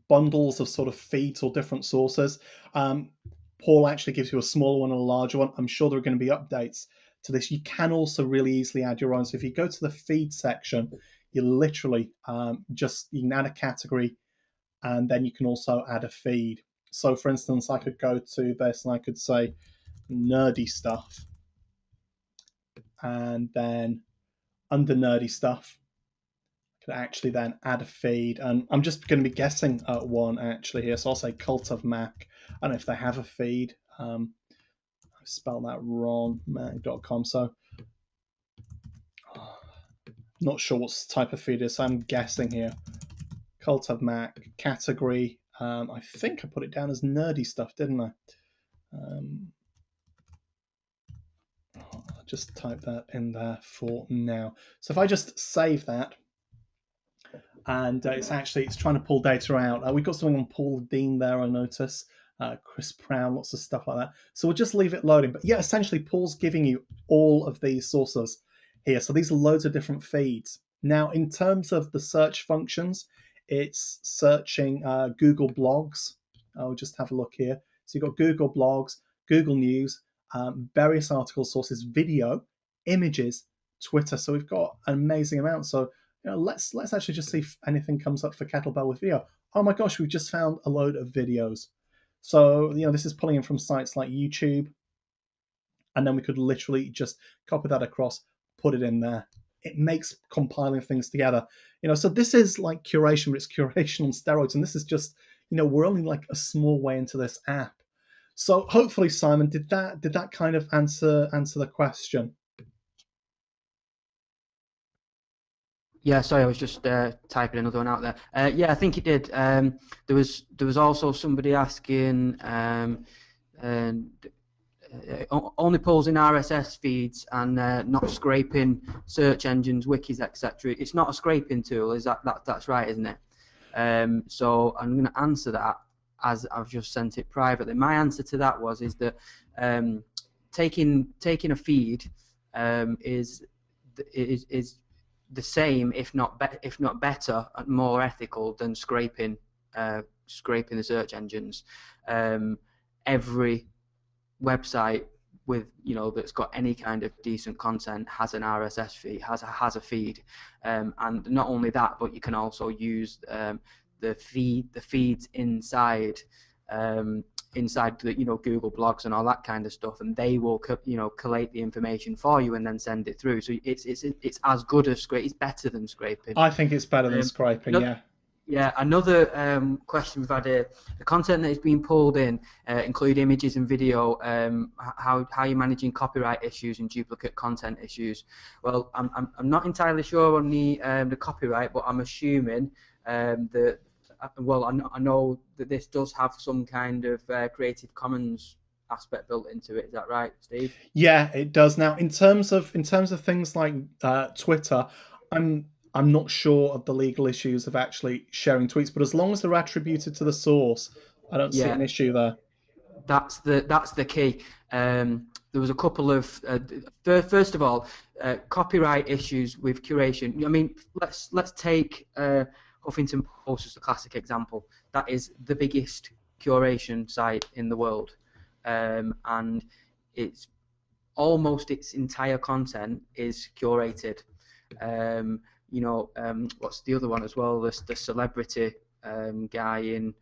bundles of sort of feeds or different sources. Paul actually gives you a smaller one and a larger one. I'm sure there are going to be updates to this. You can also really easily add your own. So if you go to the feed section, you literally you can add a category, and then you can also add a feed. So for instance, I could go to this and I could say nerdy stuff, and then under nerdy stuff, I could actually then add a feed. And I'm just going to be guessing at one actually here. So I'll say Cult of Mac. I don't know if they have a feed. I spelled that wrong, mac.com. So not sure what type of feed it is. So I'm guessing here. Cult of Mac category. I think I put it down as nerdy stuff, didn't I? I'll just type that in there for now. So if I just save that, and it's trying to pull data out. We've got something on Paul Dean there, I notice. Chris Brown, lots of stuff like that. So we'll just leave it loading. But yeah, essentially Paul's giving you all of these sources here. So these are loads of different feeds. Now, in terms of the search functions, it's searching Google Blogs. I'll just have a look here. So you've got Google Blogs, Google News, various article sources, video, images, Twitter. So we've got an amazing amount. So let's actually just see if anything comes up for Kettlebell with video. Oh my gosh, we've just found a load of videos. So this is pulling in from sites like YouTube, and then we could literally just copy that across, put it in there. It makes compiling things together. So this is like curation, but it's curation on steroids, and this is just we're only like a small way into this app. So hopefully, Simon, did that kind of answer the question? Yeah, sorry, I was just typing another one out there. Yeah, I think it did. There was also somebody asking only pulls in RSS feeds and not scraping search engines, wikis, etc. It's not a scraping tool, is that's right, isn't it? So I'm going to answer that as I've just sent it privately. My answer to that is that taking a feed is the same, if not better, and more ethical than scraping the search engines. Every website with that's got any kind of decent content has an RSS feed, has a feed, and not only that, but you can also use the feeds inside the Google Blogs and all that kind of stuff, and they will collate the information for you and then send it through. So it's as good as scraping. It's better than scraping. I think it's better than scraping. Yeah. Yeah. Another question we've had: the content that is being pulled in include images and video. How are you managing copyright issues and duplicate content issues? Well, I'm not entirely sure on the copyright, but I'm assuming that. Well, I know that this does have some kind of Creative Commons aspect built into it. Is that right, Steve? Yeah, it does. Now, in terms of things like Twitter, I'm not sure of the legal issues of actually sharing tweets, but as long as they're attributed to the source, I don't see an issue there. That's the key. There was a couple of first of all, copyright issues with curation. I mean, let's take Huffington Post is a classic example. That is the biggest curation site in the world, and it's almost its entire content is curated. What's the other one as well? The celebrity guy in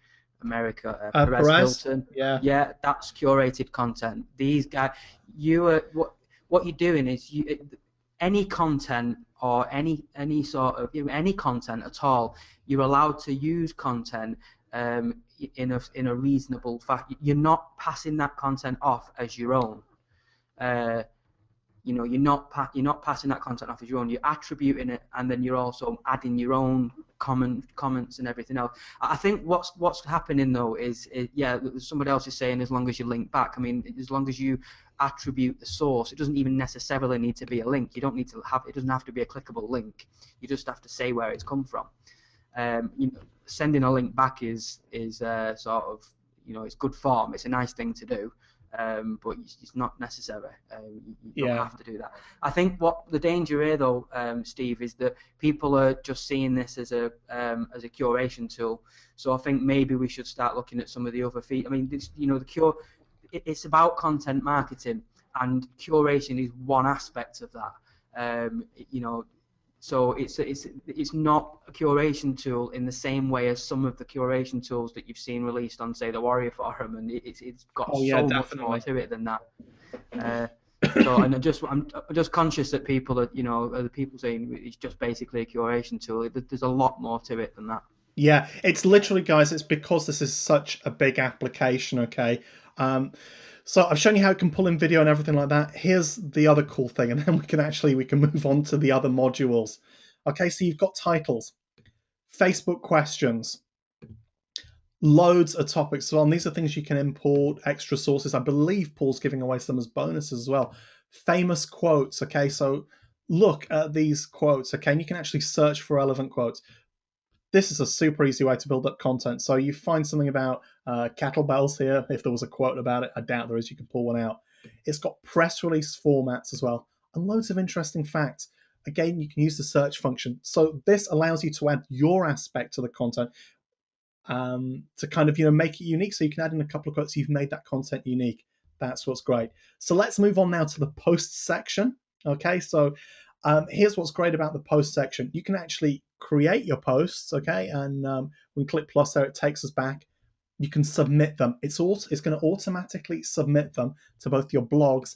America, Perez Hilton. Yeah, that's curated content. These guys, what you're doing is any content or any sort of any content at all. You're allowed to use content in a reasonable fact. You're not passing that content off as your own. Uh, you're not passing that content off as your own. You're attributing it, and then you're also adding your own comments and everything else. I think what's happening though is yeah, somebody else is saying as long as you link back. I mean, as long as you attribute the source, it doesn't even necessarily need to be a link. You don't need to have, it doesn't have to be a clickable link. You just have to say where it's come from. Sending a link back is sort of, it's good form. It's a nice thing to do. But it's not necessary. You don't have to do that. I think what the danger here, though, Steve, is that people are just seeing this as a curation tool. So I think maybe we should start looking at some of the other features. I mean, it's about content marketing, and curation is one aspect of that. So it's not a curation tool in the same way as some of the curation tools that you've seen released on, say, the Warrior Forum, and it's got much more to it than that. So, and I'm just conscious that people are the people saying it's just basically a curation tool. There's a lot more to it than that. Yeah, it's literally, guys, it's because this is such a big application. Okay. So I've shown you how it can pull in video and everything like that. Here's the other cool thing, and then we can move on to the other modules. Okay, so you've got titles, Facebook questions, loads of topics as well. And these are things you can import, extra sources. I believe Paul's giving away some as bonuses as well. Famous quotes. Okay, so look at these quotes. Okay, and you can actually search for relevant quotes. This is a super easy way to build up content. So you find something about kettlebells here. If there was a quote about it, I doubt there is. You can pull one out. It's got press release formats as well, and loads of interesting facts. Again, you can use the search function. So this allows you to add your aspect to the content to kind of make it unique. So you can add in a couple of quotes. You've made that content unique. That's what's great. So let's move on now to the post section. Okay, so here's what's great about the post section. You can actually create your posts, okay, and when we click plus there, it takes us back. You can submit them. It's going to automatically submit them to both your blogs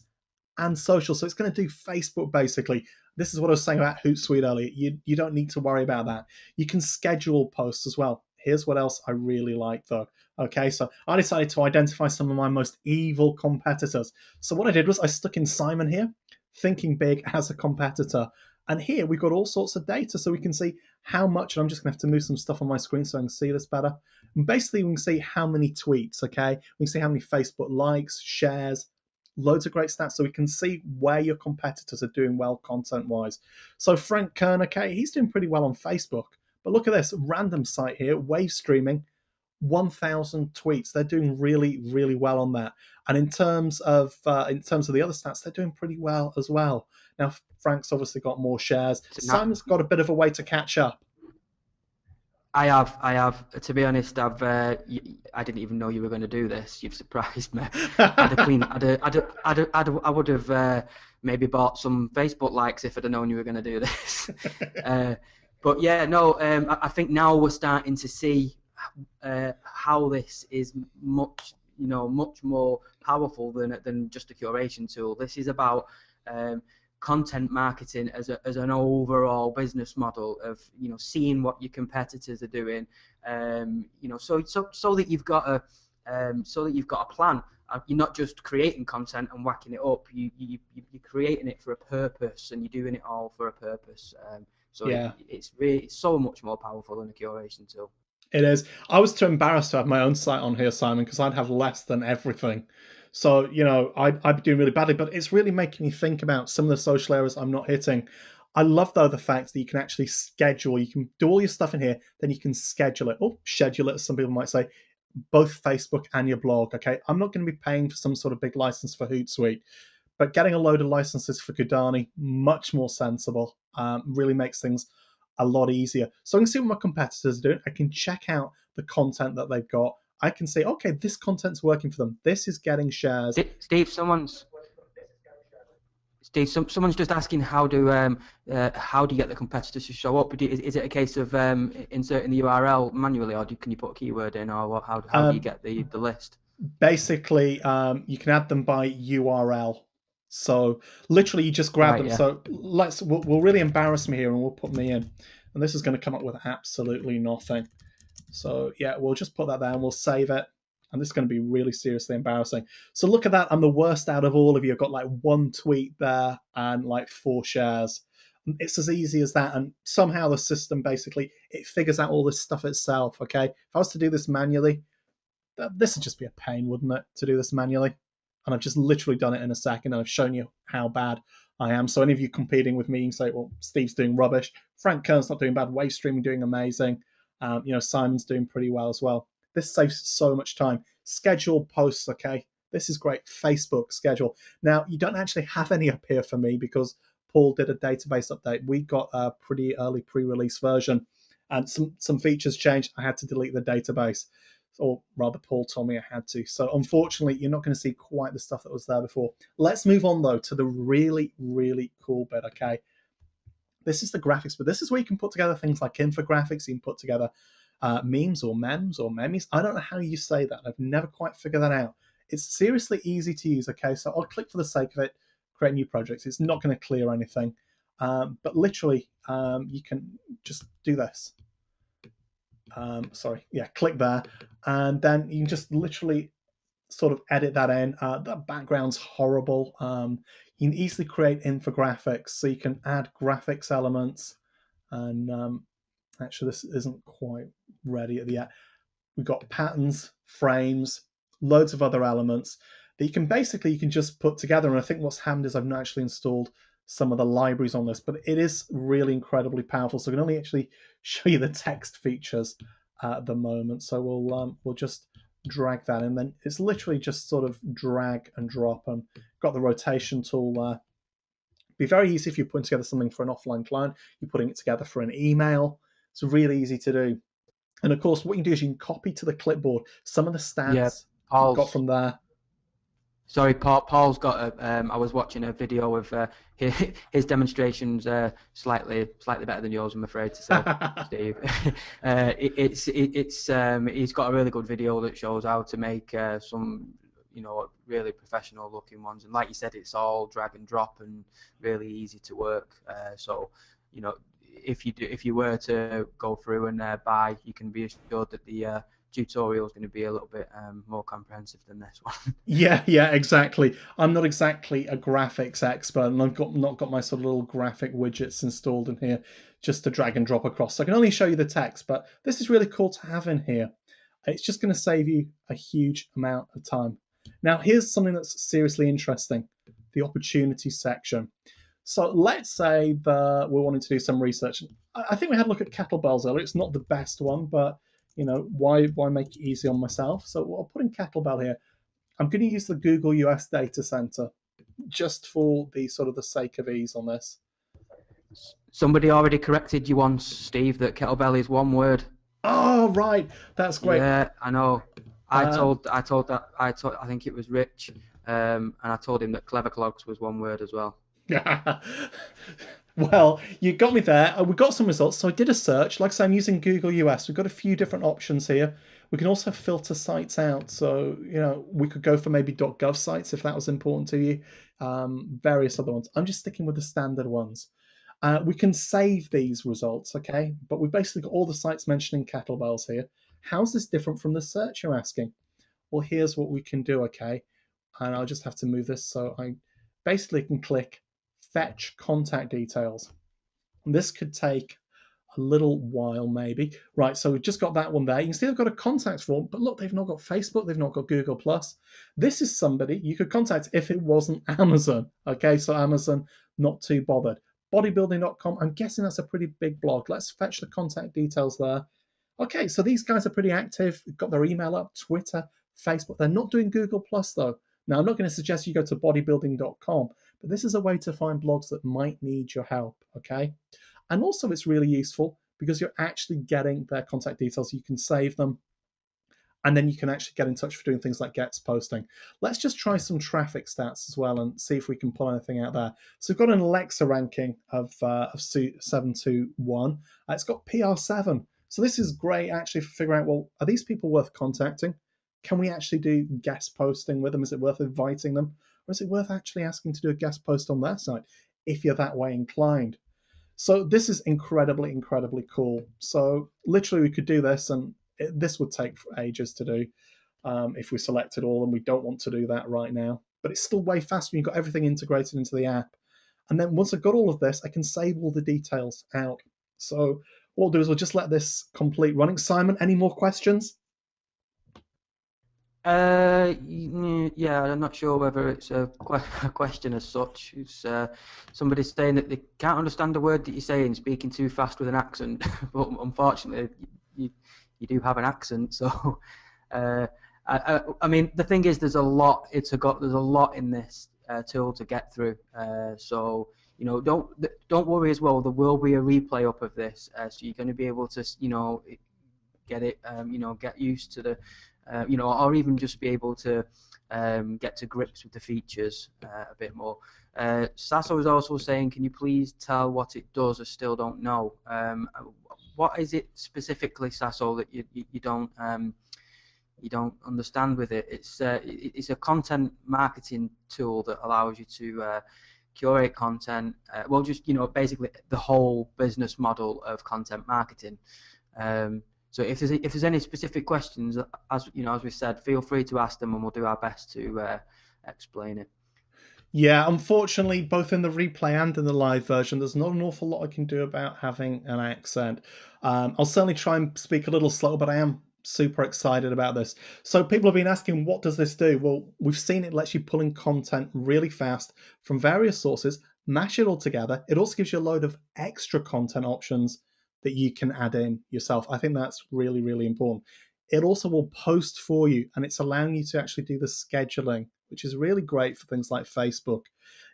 and social. So it's going to do Facebook basically. This is what I was saying about Hootsuite earlier. You don't need to worry about that. You can schedule posts as well. Here's what else I really like though. Okay, so I decided to identify some of my most evil competitors. So what I did was I stuck in Simon here, thinking big as a competitor. And here we've got all sorts of data, so we can see how much, and I'm just going to have to move some stuff on my screen so I can see this better. And basically, we can see how many tweets, okay? We can see how many Facebook likes, shares, loads of great stats, so we can see where your competitors are doing well content-wise. So Frank Kern, okay, he's doing pretty well on Facebook. But look at this, random site here, Wave Streaming, 1,000 tweets. They're doing really, really well on that. And in terms of the other stats, they're doing pretty well as well. Now, Frank's obviously got more shares. Simon's got a bit of a way to catch up. I have. To be honest, I didn't even know you were going to do this. You've surprised me. I would have maybe bought some Facebook likes if I'd have known you were going to do this. But yeah, no. I think now we're starting to see how this is much more powerful than just a curation tool. This is about content marketing as an overall business model of seeing what your competitors are doing, so that you've got a plan. You're not just creating content and whacking it up. You're creating it for a purpose, and you're doing it all for a purpose. It's so much more powerful than a curation tool. It is. I was too embarrassed to have my own site on here, Simon, because I'd have less than everything. So, I'd be doing really badly, but it's really making me think about some of the social areas I'm not hitting. I love, though, the fact that you can actually schedule. You can do all your stuff in here, then you can schedule it, or schedule it, as some people might say, both Facebook and your blog, okay? I'm not going to be paying for some sort of big license for Hootsuite, but getting a load of licenses for Kudani, much more sensible, really makes things a lot easier. So I can see what my competitors are doing. I can check out the content that they've got. I can say, okay, this content's working for them. This is getting shares. Steve, someone's just asking how do you get the competitors to show up? Is it a case of inserting the URL manually, or can you put a keyword in, or how do you get the list? Basically, you can add them by URL. So literally, you just grab Right, them. yeah. So we'll really embarrass me here, and we'll put me in, and this is going to come up with absolutely nothing. So yeah, we'll just put that there and we'll save it. And this is going to be really seriously embarrassing. So look at that. I'm the worst out of all of you. I've got like one tweet there and like 4 shares. It's as easy as that. And somehow the system basically, it figures out all this stuff itself. Okay. If I was to do this manually, this would just be a pain, wouldn't it, to do this manually? And I've just literally done it in a second, and I've shown you how bad I am. So any of you competing with me, you can say, well, Steve's doing rubbish. Frank Kern's not doing bad. Wave streaming doing amazing. Simon's doing pretty well as well. This saves so much time. Schedule posts, okay? This is great. Facebook schedule. Now, you don't actually have any up here for me because Paul did a database update. We got a pretty early pre-release version, and some features changed. I had to delete the database, or rather Paul told me I had to. So unfortunately, you're not going to see quite the stuff that was there before. Let's move on though to the really, really cool bit, okay? This is the graphics, but this is where you can put together things like infographics. You can put together memes or memes or memes. I don't know how you say that. I've never quite figured that out. It's seriously easy to use, okay? So I'll click for the sake of it, create new projects. It's not going to clear anything. But literally, you can just do this. Click there, and then you can just literally sort of edit that in. The background's horrible. You can easily create infographics, so you can add graphics elements. And actually, this isn't quite ready yet. We've got patterns, frames, loads of other elements that you can just put together. And I think what's happened is I've not actually installed some of the libraries on this, but it is really incredibly powerful. So I can only actually show you the text features at the moment. So we'll just drag that in. Then it's literally just sort of drag and drop, and got the rotation tool there. Be very easy if you're putting together something for an offline client. You're putting it together for an email. It's really easy to do. And of course, what you can do is you can copy to the clipboard some of the Yeah, stats you've got Paul's from there. sorry, Paul's got a. I was watching a video of his demonstrations. Slightly better than yours, I'm afraid to say, Steve. He's got a really good video that shows how to make some, really professional looking ones. And like you said, it's all drag and drop and really easy to work. So, if you were to go through and buy, you can be assured that the tutorial is going to be a little bit more comprehensive than this one. Yeah, exactly. I'm not exactly a graphics expert, and I've not got my sort of little graphic widgets installed in here just to drag and drop across. So I can only show you the text, but this is really cool to have in here. It's just going to save you a huge amount of time. Now, here's something that's seriously interesting: the opportunity section. So let's say that we're wanting to do some research. I think we had a look at kettlebells earlier. It's not the best one, but why make it easy on myself? So I'll put in kettlebell here. I'm going to use the Google US data center just for the sort of the sake of ease on this. Somebody already corrected you once, Steve, that kettlebell is one word. Oh, right. That's great. Yeah, I know. I think it was Rich, and I told him that clever clogs was one word as well. Well, you got me there. We got some results. So I did a search. Like I say, I'm using Google US. We've got a few different options here. We can also filter sites out. So, we could go for maybe .gov sites if that was important to you. Various other ones. I'm just sticking with the standard ones. We can save these results, okay? But we've basically got all the sites mentioning kettlebells here. How's this different from the search you're asking? Well, here's what we can do, okay? And I'll just have to move this. So I basically can click fetch contact details. And this could take a little while maybe. Right, so we've just got that one there. You can see they've got a contact form, but look, they've not got Facebook, they've not got Google+. This is somebody you could contact if it wasn't Amazon. Okay, so Amazon, not too bothered. Bodybuilding.com, I'm guessing that's a pretty big blog. Let's fetch the contact details there. Okay, so these guys are pretty active. They've got their email up, Twitter, Facebook. They're not doing Google+, though. Now, I'm not going to suggest you go to bodybuilding.com, but this is a way to find blogs that might need your help, okay? And also it's really useful because you're actually getting their contact details. You can save them, and then you can actually get in touch for doing things like gets posting. Let's just try some traffic stats as well and see if we can pull anything out there. So we've got an Alexa ranking of 721. It's got PR7. So this is great actually for figuring out, well, are these people worth contacting? Can we actually do guest posting with them? Is it worth inviting them? or is it worth actually asking to do a guest post on their site if you're that way inclined? So this is incredibly, incredibly cool. So literally we could do this, and this would take ages to do if we selected all, and we don't want to do that right now. But it's still way faster when you've got everything integrated into the app. And then once I've got all of this, I can save all the details out. So what we'll do is we'll just let this complete running. Simon, any more questions? Yeah, I'm not sure whether it's a question as such. It's somebody saying that they can't understand the word that you're saying, speaking too fast with an accent. But unfortunately, you you do have an accent. So, I mean, the thing is, there's a lot in this tool to get through. So don't worry as well. There will be a replay up of this, so you're going to be able to get it, get used to the, or even just be able to get to grips with the features a bit more. Sasso is also saying, can you please tell what it does? I still don't know. What is it specifically, Sasso, that you don't understand with it? It's a content marketing tool that allows you to curate content. Well, just basically the whole business model of content marketing. So if there's any specific questions, as we said, feel free to ask them, and we'll do our best to explain it. Yeah, unfortunately, both in the replay and in the live version, there's not an awful lot I can do about having an accent. I'll certainly try and speak a little slower, but I am super excited about this. So people have been asking, what does this do? Well, we've seen it lets you pull in content really fast from various sources, mash it all together. It also gives you a load of extra content options that you can add in yourself. I think that's really, really important. It also will post for you, and it's allowing you to actually do the scheduling, which is really great for things like Facebook.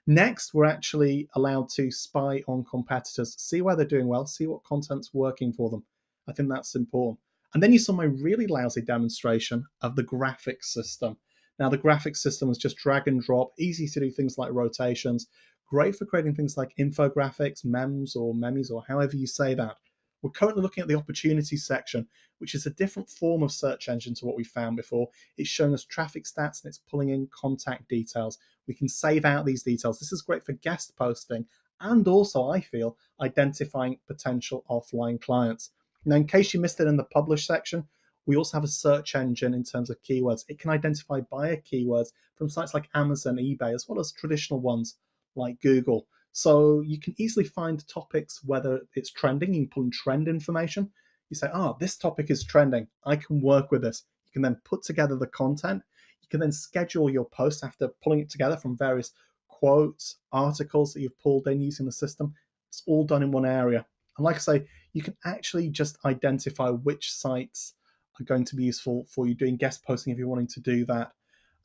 Next, we're actually allowed to spy on competitors, see where they're doing well, see what content's working for them. I think that's important. And then you saw my really lousy demonstration of the graphics system. Now, the graphics system is just drag and drop, easy to do things like rotations, great for creating things like infographics, memes, or memes, or however you say that. We're currently looking at the opportunities section, which is a different form of search engine to what we found before. It's showing us traffic stats and it's pulling in contact details. We can save out these details. This is great for guest posting and also, I feel, identifying potential offline clients. Now, in case you missed it in the publish section, we also have a search engine in terms of keywords. It can identify buyer keywords from sites like Amazon, eBay, as well as traditional ones like Google. So you can easily find topics, whether it's trending, you can pull in trend information. You say, this topic is trending. I can work with this. You can then put together the content. You can then schedule your post after pulling it together from various quotes, articles that you've pulled in using the system. It's all done in one area. And like I say, you can actually just identify which sites are going to be useful for you doing guest posting if you're wanting to do that.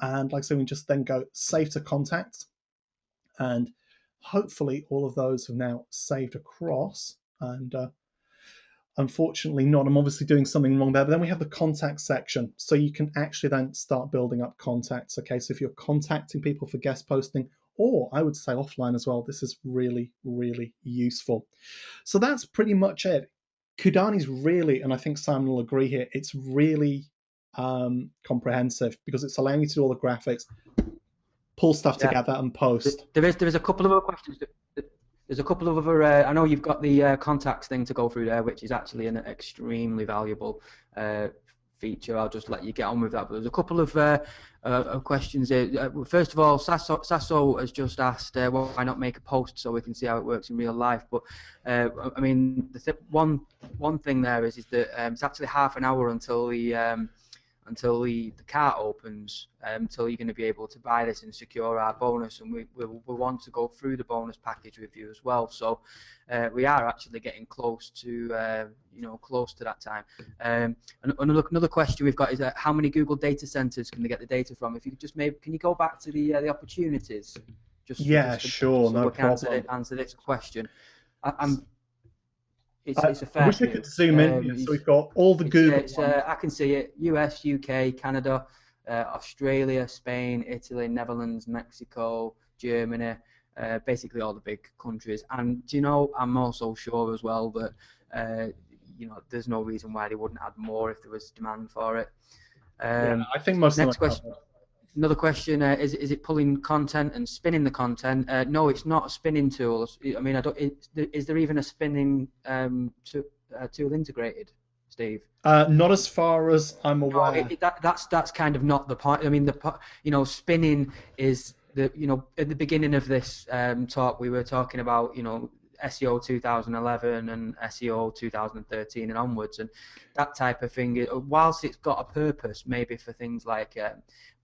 And like I say, we just then go save to contacts, and hopefully all of those have now saved across. And unfortunately not. I'm obviously doing something wrong there. But then we have the contact section. So you can actually then start building up contacts. Okay, so if you're contacting people for guest posting, or I would say offline as well, this is really, really useful. So that's pretty much it. Kudani's really, and I think Simon will agree here, it's really comprehensive because it's allowing you to do all the graphics, pull stuff together and post. There is a couple of other questions. There's a couple of other. I know you've got the contacts thing to go through there, which is actually an extremely valuable feature. I'll just let you get on with that. But there's a couple of questions here. First of all, Sasso has just asked, why not make a post so we can see how it works in real life? But I mean, one thing there is that it's actually half an hour until the cart opens, until you're going to be able to buy this and secure our bonus, and we want to go through the bonus package with you as well. So we are actually getting close to close to that time. And another question we've got is how many Google data centers can they get the data from? If you could just can you go back to the opportunities? Sure, no problem. Answer this question. It's a fair I wish I could zoom in. So we've got all the Google ones. I can see it. US, UK, Canada, Australia, Spain, Italy, Netherlands, Mexico, Germany, basically all the big countries. And I'm also sure as well that there's no reason why they wouldn't add more if there was demand for it. I think most next question. Another question: is it pulling content and spinning the content? No, it's not a spinning tool. I mean, I don't. Is there even a spinning tool integrated, Steve? Not as far as I'm No, aware. that's kind of not the point. I mean, spinning is at the beginning of this talk we were talking about SEO 2011 and SEO 2013 and onwards, and that type of thing. Whilst it's got a purpose, maybe for things like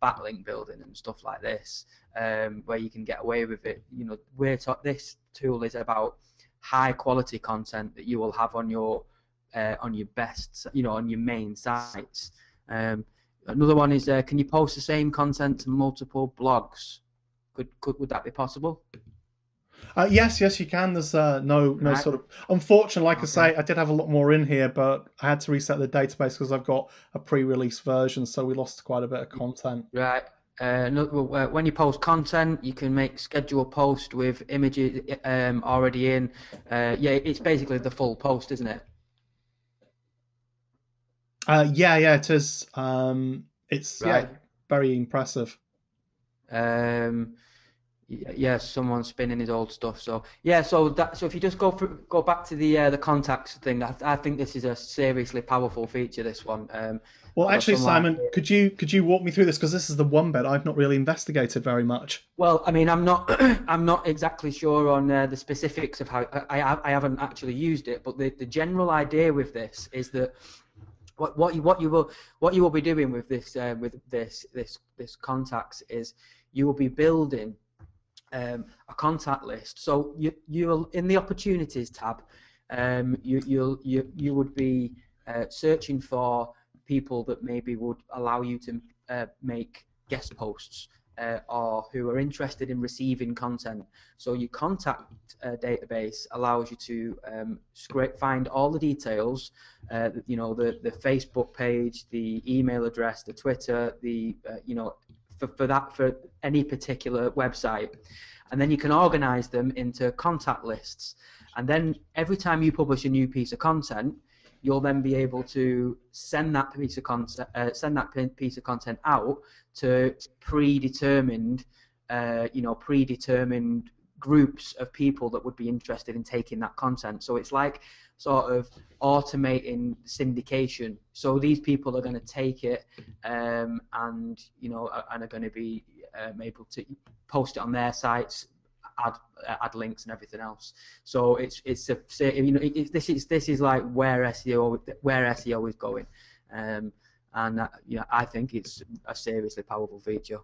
backlink building and stuff like this, where you can get away with it. This tool is about high quality content that you will have on your best, on your main sites. Another one is, can you post the same content to multiple blogs? Would that be possible? Yes, you can. There's no Right. sort of. Unfortunately, like I Okay. say, I did have a lot more in here, but I had to reset the database because I've got a pre-release version, so we lost quite a bit of content. Right. When you post content, you can make schedule post with images already in. Yeah, it's basically the full post, isn't it? Yeah, it is. It's Right. very impressive. Um, yeah, someone's spinning his old stuff. So yeah, so if you just go back to the contacts thing, I think this is a seriously powerful feature. This one. Well, I've got actually, some like. Simon, could you walk me through this because this is the one bit I've not really investigated very much. Well, I mean, I'm not I'm not exactly sure on the specifics of how I haven't actually used it, but the general idea with this is that what you will be doing with this contacts is you will be building a contact list. So you'll in the opportunities tab, you would be searching for people that maybe would allow you to make guest posts or who are interested in receiving content. So your contact database allows you to find all the details, the Facebook page, the email address, the Twitter, for any particular website, and then you can organize them into contact lists. And then every time you publish a new piece of content, you'll then be able to send that piece of content out to predetermined groups of people that would be interested in taking that content. So it's like sort of automating syndication. So these people are going to take it and are going to be able to post it on their sites, add links and everything else. So this is like where SEO is going, and I think it's a seriously powerful feature.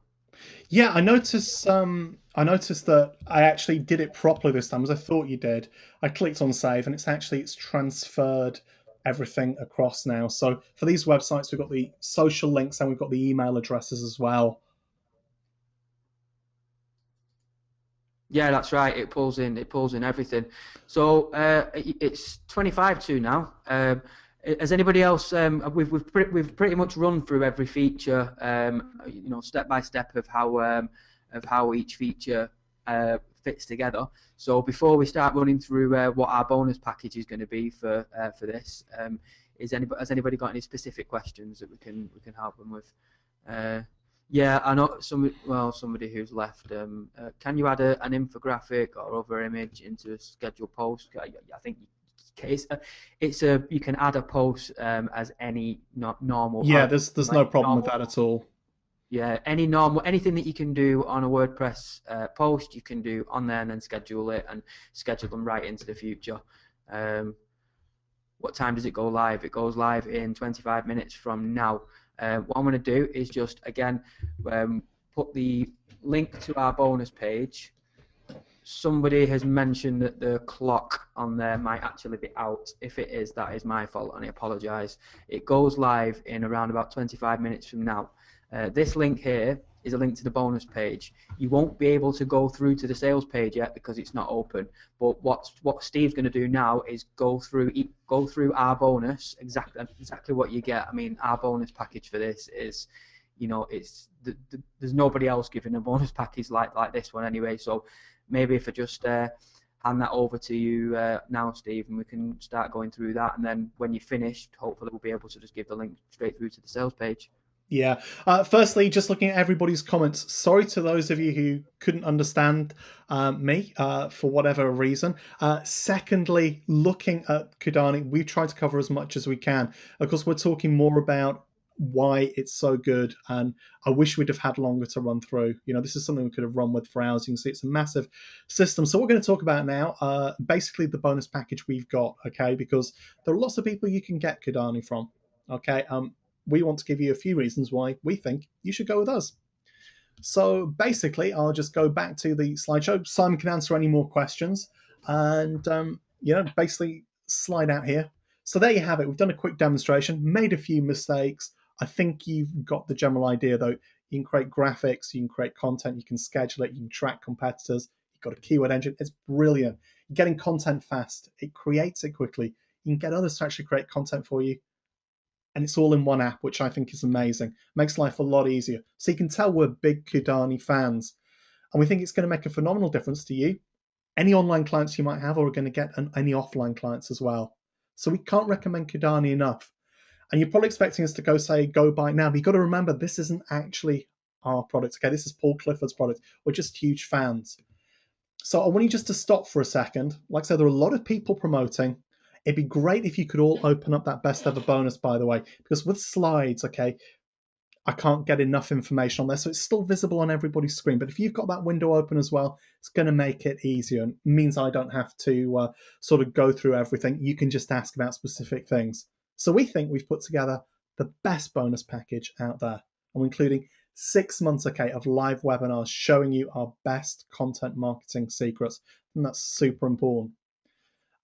Yeah, I noticed. I noticed that I actually did it properly this time, as I thought you did. I clicked on save, and it's transferred everything across now. So for these websites, we've got the social links and we've got the email addresses as well. Yeah, that's right. It pulls in everything. So it's 25 to now. Has anybody else? We've pretty much run through every feature, step by step of how each feature fits together. So before we start running through what our bonus package is going to be for this, has anybody got any specific questions that we can help them with? Yeah, I know somebody who's left. Can you add an infographic or other image into a scheduled post? I think you can add a post as any normal. Yeah, there's no problem with that at all. Yeah, anything that you can do on a WordPress post, you can do on there and then schedule it and schedule them right into the future. What time does it go live? It goes live in 25 minutes from now. What I'm going to do is just, again, put the link to our bonus page. Somebody has mentioned that the clock on there might actually be out. If it is, that is my fault, and I apologise. It goes live in around about 25 minutes from now. This link here is a link to the bonus page. You won't be able to go through to the sales page yet because it's not open. But what Steve's going to do now is go through our bonus, exactly what you get. I mean, our bonus package for this is, there's nobody else giving a bonus package like this one anyway. So maybe if I just hand that over to you now, Steve, and we can start going through that. And then when you're finished, hopefully we'll be able to just give the link straight through to the sales page. Yeah. Firstly, just looking at everybody's comments, sorry to those of you who couldn't understand me for whatever reason. Secondly, looking at Kudani, we try to cover as much as we can. Of course, we're talking more about why it's so good, and I wish we'd have had longer to run through. This is something we could have run with for hours. You can see it's a massive system. So, what we're going to talk about now, basically the bonus package we've got, okay, because there are lots of people you can get Kudani from. Okay, we want to give you a few reasons why we think you should go with us. So basically, I'll just go back to the slideshow. Simon can answer any more questions, and basically slide out here. So there you have it. We've done a quick demonstration, made a few mistakes. I think you've got the general idea, though. You can create graphics, you can create content, you can schedule it, you can track competitors. You've got a keyword engine. It's brilliant. You're getting content fast. It creates it quickly. You can get others to actually create content for you, and it's all in one app, which I think is amazing. Makes life a lot easier. So you can tell we're big Kudani fans, and we think it's going to make a phenomenal difference to you. Any online clients you might have, or are going to get any offline clients as well. So we can't recommend Kudani enough. And you're probably expecting us to go buy it now, but you've got to remember this isn't actually our product. Okay, this is Paul Clifford's product. We're just huge fans. So I want you just to stop for a second. Like I said, there are a lot of people promoting. It'd be great if you could all open up that best ever bonus, by the way, because with slides, okay, I can't get enough information on there. So it's still visible on everybody's screen. But if you've got that window open as well, it's going to make it easier. And means I don't have to sort of go through everything. You can just ask about specific things. So we think we've put together the best bonus package out there. And we're including 6 months, okay, of live webinars showing you our best content marketing secrets. And that's super important.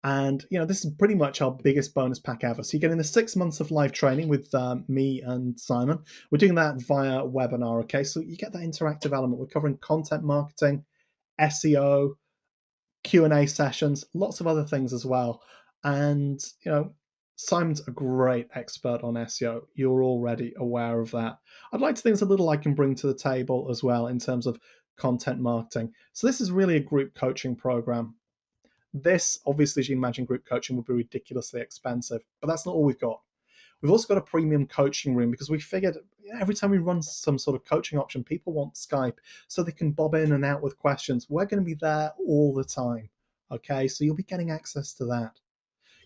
And this is pretty much our biggest bonus pack ever. So you're getting the 6 months of live training with me and Simon. We're doing that via webinar, okay? So you get that interactive element. We're covering content marketing, SEO, Q&A sessions, lots of other things as well. And Simon's a great expert on SEO. You're already aware of that. I'd like to think there's a little I can bring to the table as well in terms of content marketing. So this is really a group coaching program. This, obviously, as you can imagine, group coaching would be ridiculously expensive, but that's not all we've got. We've also got a premium coaching room because we figured every time we run some sort of coaching option, people want Skype so they can bob in and out with questions. We're going to be there all the time. Okay, so you'll be getting access to that.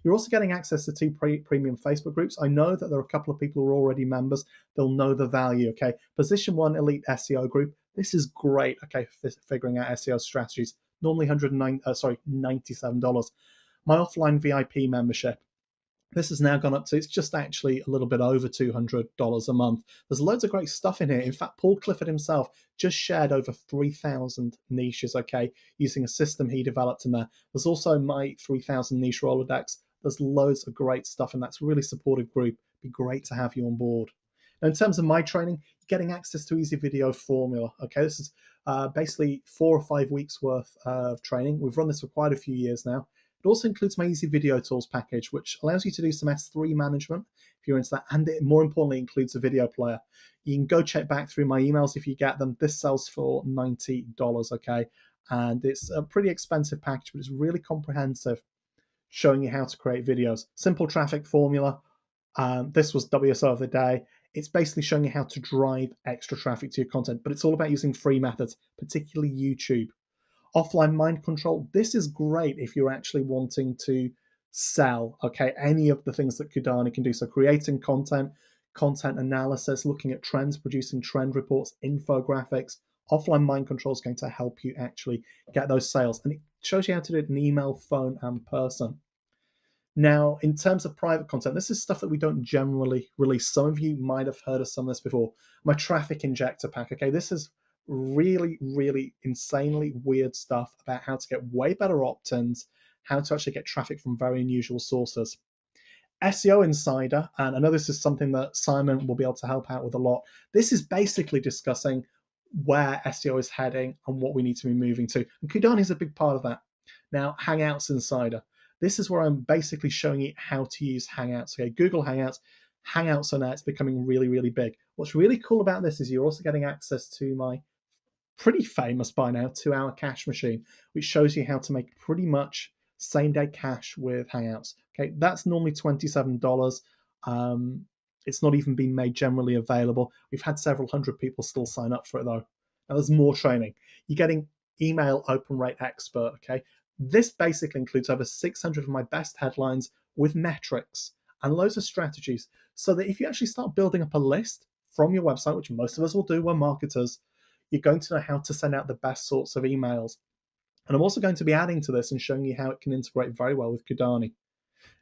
You're also getting access to two premium Facebook groups. I know that there are a couple of people who are already members. They'll know the value. Okay, Position 1 Elite SEO group. This is great. Okay, for figuring out SEO strategies. Normally $97. My offline VIP membership. This has now gone up to, it's just actually a little bit over $200 a month. There's loads of great stuff in here. In fact, Paul Clifford himself just shared over 3,000 niches, okay, using a system he developed in there. There's also my 3,000 niche Rolodex. There's loads of great stuff, and that's a really supportive group. It'd be great to have you on board. Now, in terms of my training, getting access to Easy Video Formula. Okay, this is basically 4 or 5 weeks worth of training. We've run this for quite a few years now. It also includes my Easy Video Tools package, which allows you to do some S3 management if you're into that, and it more importantly includes a video player. You can go check back through my emails if you get them. This sells for $90, okay? And it's a pretty expensive package, but it's really comprehensive, showing you how to create videos. Simple traffic formula. This was WSO of the day. It's basically showing you how to drive extra traffic to your content, but it's all about using free methods, particularly YouTube. Offline mind control. This is great if you're actually wanting to sell, okay, any of the things that Kudani can do. So creating content, content analysis, looking at trends, producing trend reports, infographics. Offline mind control is going to help you actually get those sales. And it shows you how to do it in email, phone, and person. Now, in terms of private content, this is stuff that we don't generally release. Some of you might have heard of some of this before. My traffic injector pack, okay, this is really, really insanely weird stuff about how to get way better opt-ins, how to actually get traffic from very unusual sources. SEO Insider, and I know this is something that Simon will be able to help out with a lot. This is basically discussing where SEO is heading and what we need to be moving to. And Kudani is a big part of that. Now, Hangouts Insider. This is where I'm basically showing you how to use Hangouts. Okay, Google Hangouts. Hangouts are now, it's becoming really, really big. What's really cool about this is you're also getting access to my pretty famous by now 2-hour cash machine, which shows you how to make pretty much same day cash with Hangouts. Okay, that's normally $27. It's not even been made generally available. We've had several hundred people still sign up for it though. Now there's more training. You're getting email open rate expert. Okay, this basically includes over 600 of my best headlines with metrics and loads of strategies, so that if you actually start building up a list from your website, which most of us will do, we're marketers, you're going to know how to send out the best sorts of emails. And I'm also going to be adding to this and showing you how it can integrate very well with Kudani.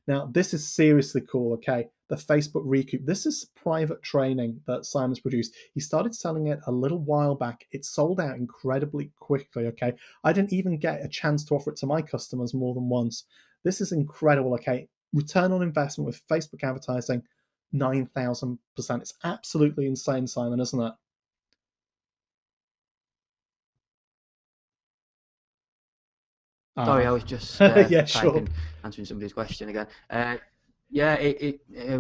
Now, this is seriously cool, okay? The Facebook Recoup. This is private training that Simon's produced. He started selling it a little while back. It sold out incredibly quickly, okay? I didn't even get a chance to offer it to my customers more than once. This is incredible, okay? Return on investment with Facebook advertising, 9,000%. It's absolutely insane, Simon, isn't it? Sorry, Uh, I was just yeah, sure. typing, answering somebody's question again. Yeah,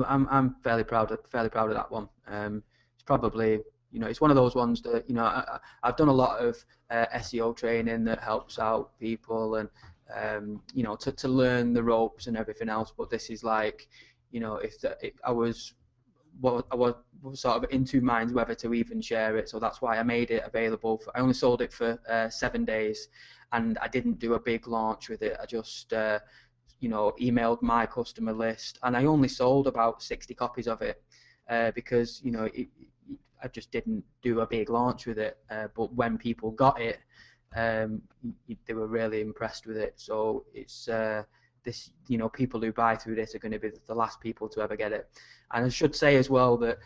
I'm fairly proud of that one. It's probably, it's one of those ones that, I've done a lot of SEO training that helps out people and, to learn the ropes and everything else. But this is like, if I was sort of in two minds whether to even share it. So that's why I made it available. I only sold it for 7 days, and I didn't do a big launch with it. I just emailed my customer list, and I only sold about 60 copies of it because I just didn't do a big launch with it. But when people got it, they were really impressed with it. So it's this, people who buy through this are going to be the last people to ever get it. And I should say as well that,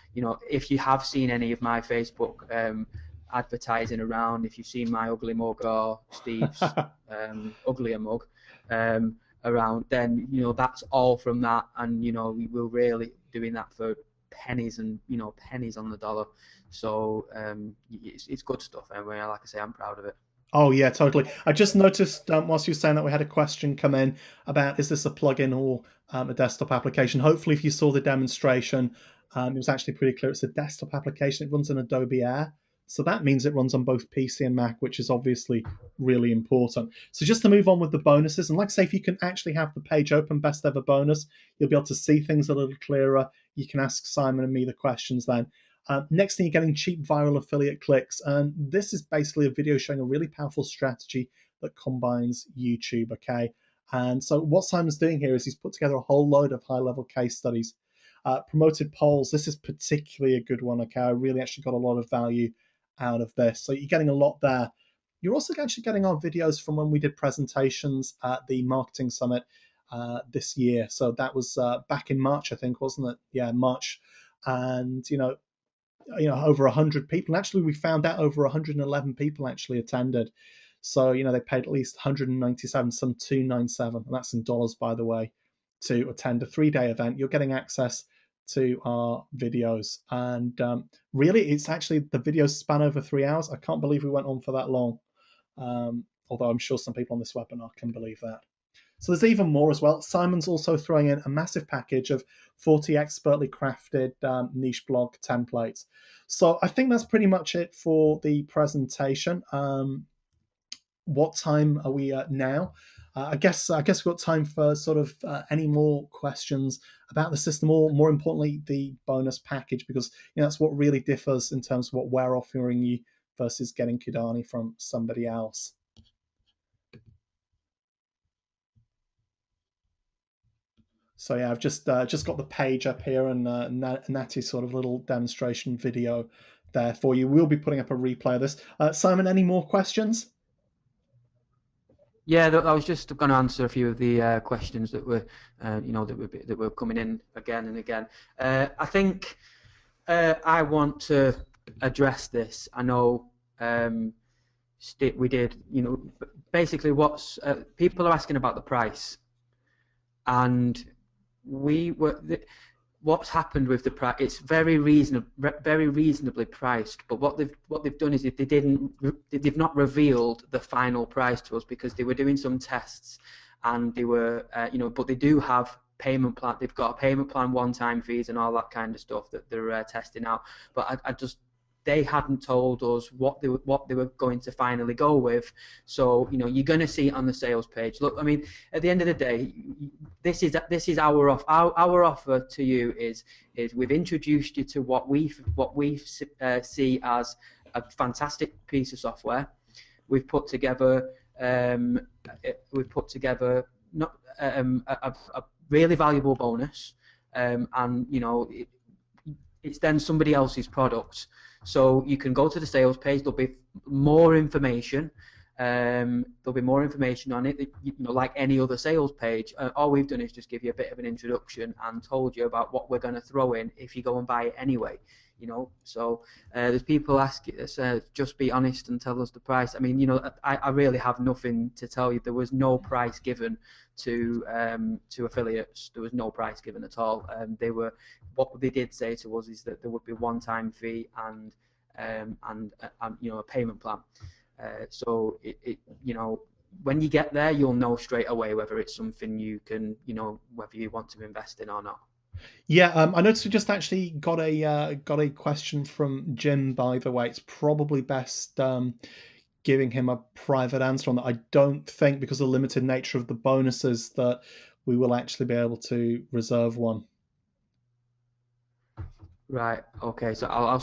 if you have seen any of my Facebook advertising around, if you've seen my ugly mug or Steve's uglier mug around, then, that's all from that. And, we're really doing that for pennies and, pennies on the dollar. So it's good stuff. Anyway, like I say, I'm proud of it. Oh yeah, totally. I just noticed whilst you were saying that we had a question come in about is this a plugin or a desktop application. Hopefully, if you saw the demonstration, it was actually pretty clear. It's a desktop application. It runs in Adobe Air, so that means it runs on both PC and Mac, which is obviously really important. So just to move on with the bonuses, and like I say, if you can actually have the page open, best ever bonus, you'll be able to see things a little clearer. You can ask Simon and me the questions then. Next thing, you're getting cheap viral affiliate clicks. And this is basically a video showing a really powerful strategy that combines YouTube, okay? And so what Simon's doing here is he's put together a whole load of high-level case studies. Promoted polls, this is particularly a good one, okay? I really actually got a lot of value out of this. So you're getting a lot there. You're also actually getting our videos from when we did presentations at the Marketing Summit this year. So that was back in March, I think, wasn't it? Yeah, March. And, over 100 people. And actually, we found out over 111 people actually attended. So, they paid at least 197, some 297, and that's in dollars, by the way, to attend a 3-day event. You're getting access to our videos. And really, it's actually the videos span over 3 hours. I can't believe we went on for that long. Although I'm sure some people on this webinar can believe that. So there's even more as well. Simon's also throwing in a massive package of 40 expertly crafted niche blog templates. So I think that's pretty much it for the presentation. What time are we at now? I guess we've got time for sort of any more questions about the system, or more importantly, the bonus package, because that's what really differs in terms of what we're offering you versus getting Kudani from somebody else. So yeah, I've just got the page up here, and Natty's sort of little demonstration video there for you. We'll be putting up a replay of this. Simon, any more questions? Yeah, I was just going to answer a few of the questions that were, that were coming in again and again. I think I want to address this. I know we did, basically what's people are asking about the price, and what's happened with the price. It's very reasonably priced, but what they've done is they've not revealed the final price to us, because they were doing some tests, and they were but they do have payment plan. They've got a payment plan, one-time fees, and all that kind of stuff that they're testing out. But I just they hadn't told us what they were going to finally go with. So you're going to see it on the sales page. Look, I mean, at the end of the day, this is our offer. Our offer to you is we've introduced you to what we see as a fantastic piece of software. We've put together not a really valuable bonus, and it's then somebody else's product. So you can go to the sales page. There'll be more information. There'll be more information on it, like any other sales page. All we've done is just give you a bit of an introduction and told you about what we're going to throw in if you go and buy it anyway. So there's people asking us, just be honest and tell us the price. I mean, I really have nothing to tell you. There was no price given to affiliates. There was no price given at all. What they did say to us is that there would be one-time fee and a payment plan. So when you get there, you'll know straight away whether it's something you can, whether you want to invest in or not. Yeah, I noticed we just actually got a question from Jim. By the way, it's probably best giving him a private answer on that. I don't think, because of the limited nature of the bonuses, that we will actually be able to reserve one. Right. Okay. So I'll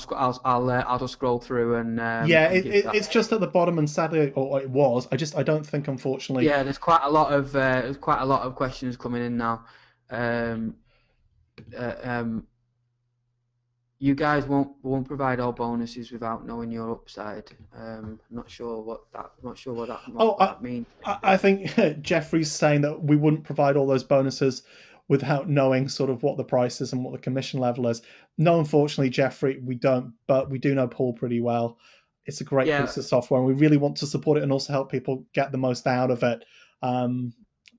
just scroll through and yeah, it's just at the bottom, and sadly, or it was. I don't think, unfortunately. Yeah, there's quite a lot of questions coming in now. You guys won't provide all bonuses without knowing your upside. Not sure what that means. I think Jeffrey's saying that we wouldn't provide all those bonuses without knowing sort of what the price is and what the commission level is. No, unfortunately, Jeffrey, we don't, but we do know Paul pretty well. It's a great piece of software, and we really want to support it and also help people get the most out of it.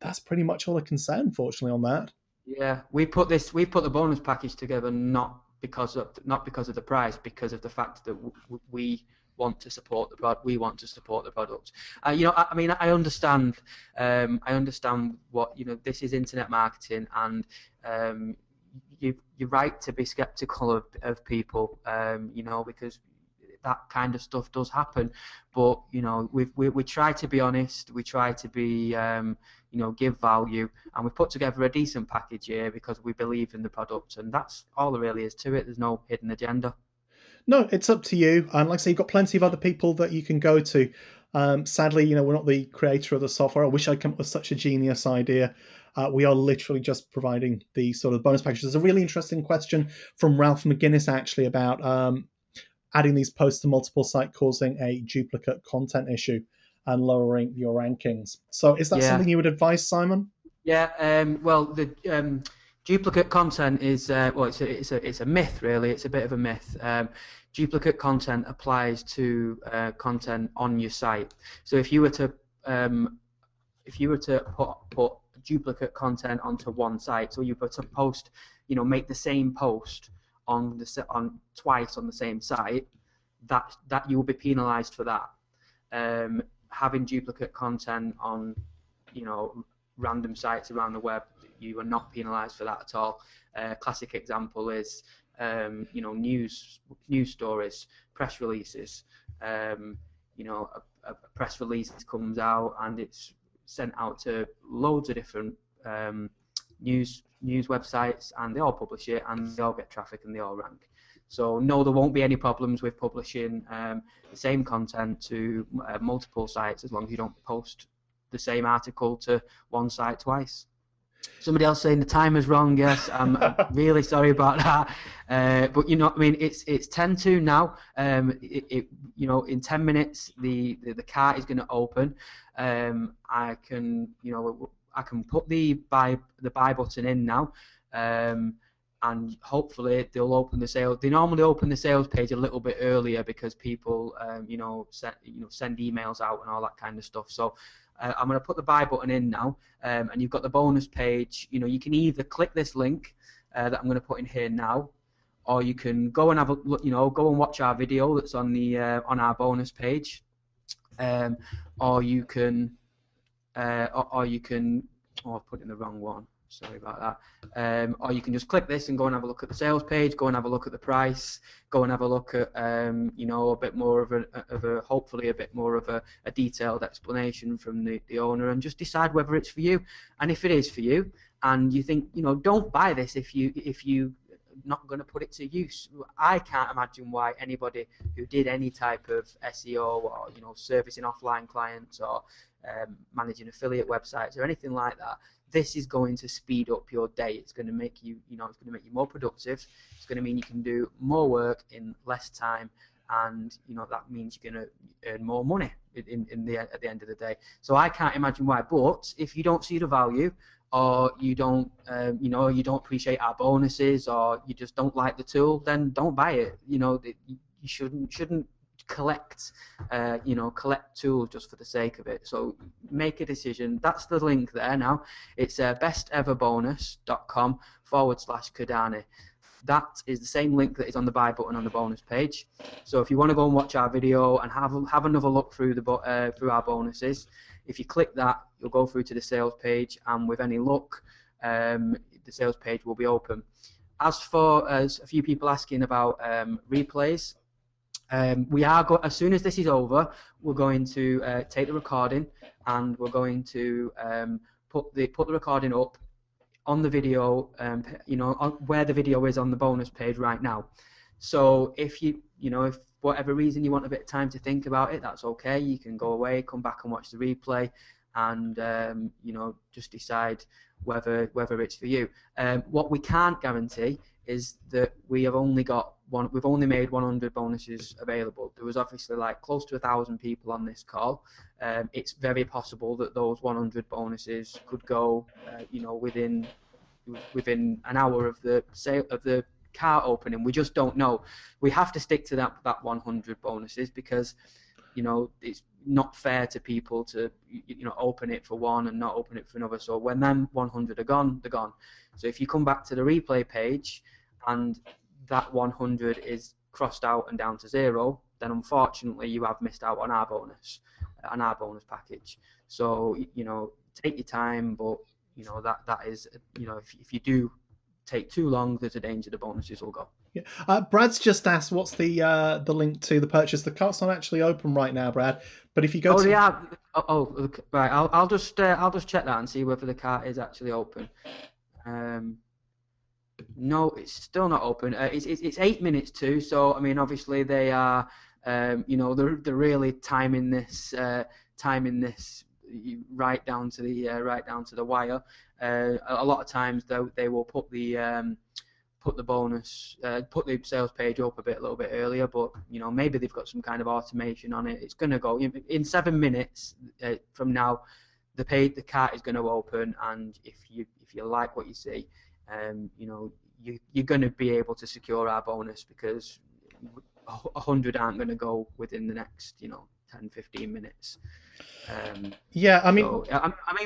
That's pretty much all I can say, unfortunately, on that. Yeah, we put the bonus package together not because of the price, because of the fact that we want to support the product. We want to support the product. I mean, I understand. I understand what this is internet marketing, and you're right to be skeptical of people. Because that kind of stuff does happen. But we try to be honest. We try to be give value, and we've put together a decent package here because we believe in the product, and that's all there really is to it. There's no hidden agenda. No, it's up to you. And like I say, you've got plenty of other people that you can go to. Sadly, we're not the creator of the software. I wish I'd come up with such a genius idea. We are literally just providing the sort of bonus packages. There's a really interesting question from Ralph McGuinness actually about adding these posts to multiple sites causing a duplicate content issue and lowering your rankings. So is that something you would advise, Simon? Yeah, well, the duplicate content is it's a myth, really. It's a bit of a myth. Duplicate content applies to content on your site. So if you were to put duplicate content onto one site, so you were to post, make the same post on twice on the same site, that you will be penalised for that. Having duplicate content on, random sites around the web, you are not penalised for that at all. Classic example is, news stories, press releases. A press release comes out and it's sent out to loads of different news websites, and they all publish it, and they all get traffic, and they all rank. So no, there won't be any problems with publishing the same content to multiple sites, as long as you don't post the same article to one site twice. Somebody else saying the timer's wrong. Yes, I'm really sorry about that. But I mean, it's 10:02 now. In 10 minutes the cart is going to open. I can put the buy button in now. And hopefully they'll open the sales. They normally open the sales page a little bit earlier because people, send emails out and all that kind of stuff. So I'm going to put the buy button in now, and you've got the bonus page. You can either click this link that I'm going to put in here now, or you can go and have a look. Go and watch our video that's on the on our bonus page, or you can, Oh, I've put in the wrong one. Sorry about that. Or you can just click this and go and have a look at the sales page, go and have a look at the price, go and have a look at, a bit more of a hopefully a bit more of a detailed explanation from the owner, and just decide whether it's for you. And if it is for you, and you think, don't buy this if you not going to put it to use. I can't imagine why anybody who did any type of SEO or servicing offline clients or managing affiliate websites or anything like that, this is going to speed up your day. It's going to make you, it's going to make you more productive. It's going to mean you can do more work in less time, and that means you're going to earn more money at the end of the day. So I can't imagine why. But if you don't see the value, or you don't, you don't appreciate our bonuses, or you just don't like the tool, then don't buy it. You shouldn't collect collect tools just for the sake of it. So make a decision. That's the link there now. It's besteverbonus.com/Kudani. That is the same link that is on the buy button on the bonus page. So if you want to go and watch our video and have another look through through our bonuses, if you click that, you'll go through to the sales page, and with any luck, the sales page will be open. As for a few people asking about replays, we are as soon as this is over, we're going to take the recording, and we're going to put the recording up on the video, where the video is on the bonus page right now. So if if whatever reason you want a bit of time to think about it, that's okay. You can go away, come back and watch the replay, and just decide whether it's for you. What we can't guarantee is that we've only made 100 bonuses available. There was obviously like close to 1,000 people on this call. It's very possible that those 100 bonuses could go, within an hour of the sale of the cart opening. We just don't know. We have to stick to that 100 bonuses, because it's not fair to people to open it for one and not open it for another. So when them 100 are gone, they're gone. So if you come back to the replay page and that 100 is crossed out and down to 0, then unfortunately you have missed out on our bonus package. So take your time, but that is if you do take too long, there's a danger the bonuses will go. Yeah. Brad's just asked what's the link to the purchase. The cart's not actually open right now, Brad. But if you go right, I'll just check that and see whether the cart is actually open. No, it's still not open. It's 8 minutes to. So I mean, obviously they are, they're really timing this right down to the wire. A lot of times they will put the sales page up a little bit earlier, but maybe they've got some kind of automation on it. It's going to go in 7 minutes from now. The cart is going to open, and if you like what you see, you're going to be able to secure our bonus, because 100 aren't going to go within the next 10-15 minutes. I mean, so,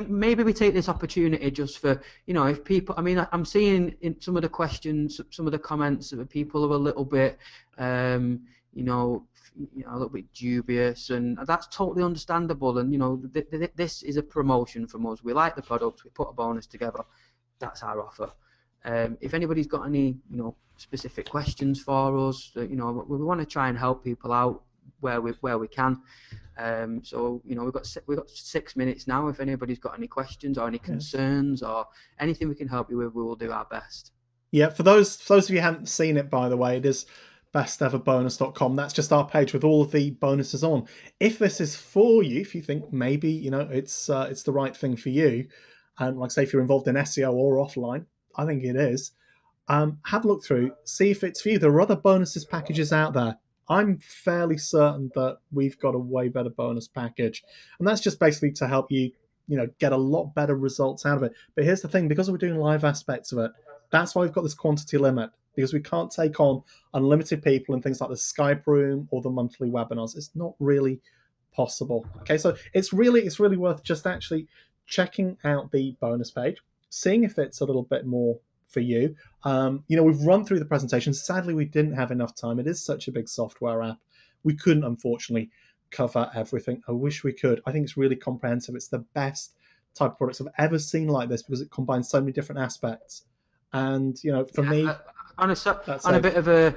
maybe we take this opportunity just for if people. I mean, I'm seeing in some of the questions, some of the comments that people are a little bit, a little bit dubious, and that's totally understandable. And this is a promotion from us. We like the product. We put a bonus together. That's our offer. If anybody's got any specific questions for us, we want to try and help people out where we can. So we've got 6 minutes now. If anybody's got any questions or any concerns or anything we can help you with, we will do our best. Yeah, for those of you who haven't seen it, by the way, it is besteverbonus.com. That's just our page with all of the bonuses on. If this is for you, if you think maybe it's the right thing for you, and like I say, if you're involved in SEO or offline, I think it is. Have a look through, see if it's for you. There are other bonuses packages out there. I'm fairly certain that we've got a way better bonus package, and that's just basically to help you, get a lot better results out of it. But here's the thing: because we're doing live aspects of it, that's why we've got this quantity limit, because we can't take on unlimited people in things like the Skype room or the monthly webinars. It's not really possible. Okay, so it's really worth just actually checking out the bonus page, seeing if it's a little bit more for you. We've run through the presentation. Sadly, we didn't have enough time. It is such a big software app. We couldn't, unfortunately, cover everything. I wish we could. I think it's really comprehensive. It's the best type of products I've ever seen like this because it combines so many different aspects. And for Yeah, me, that's on a it. bit of a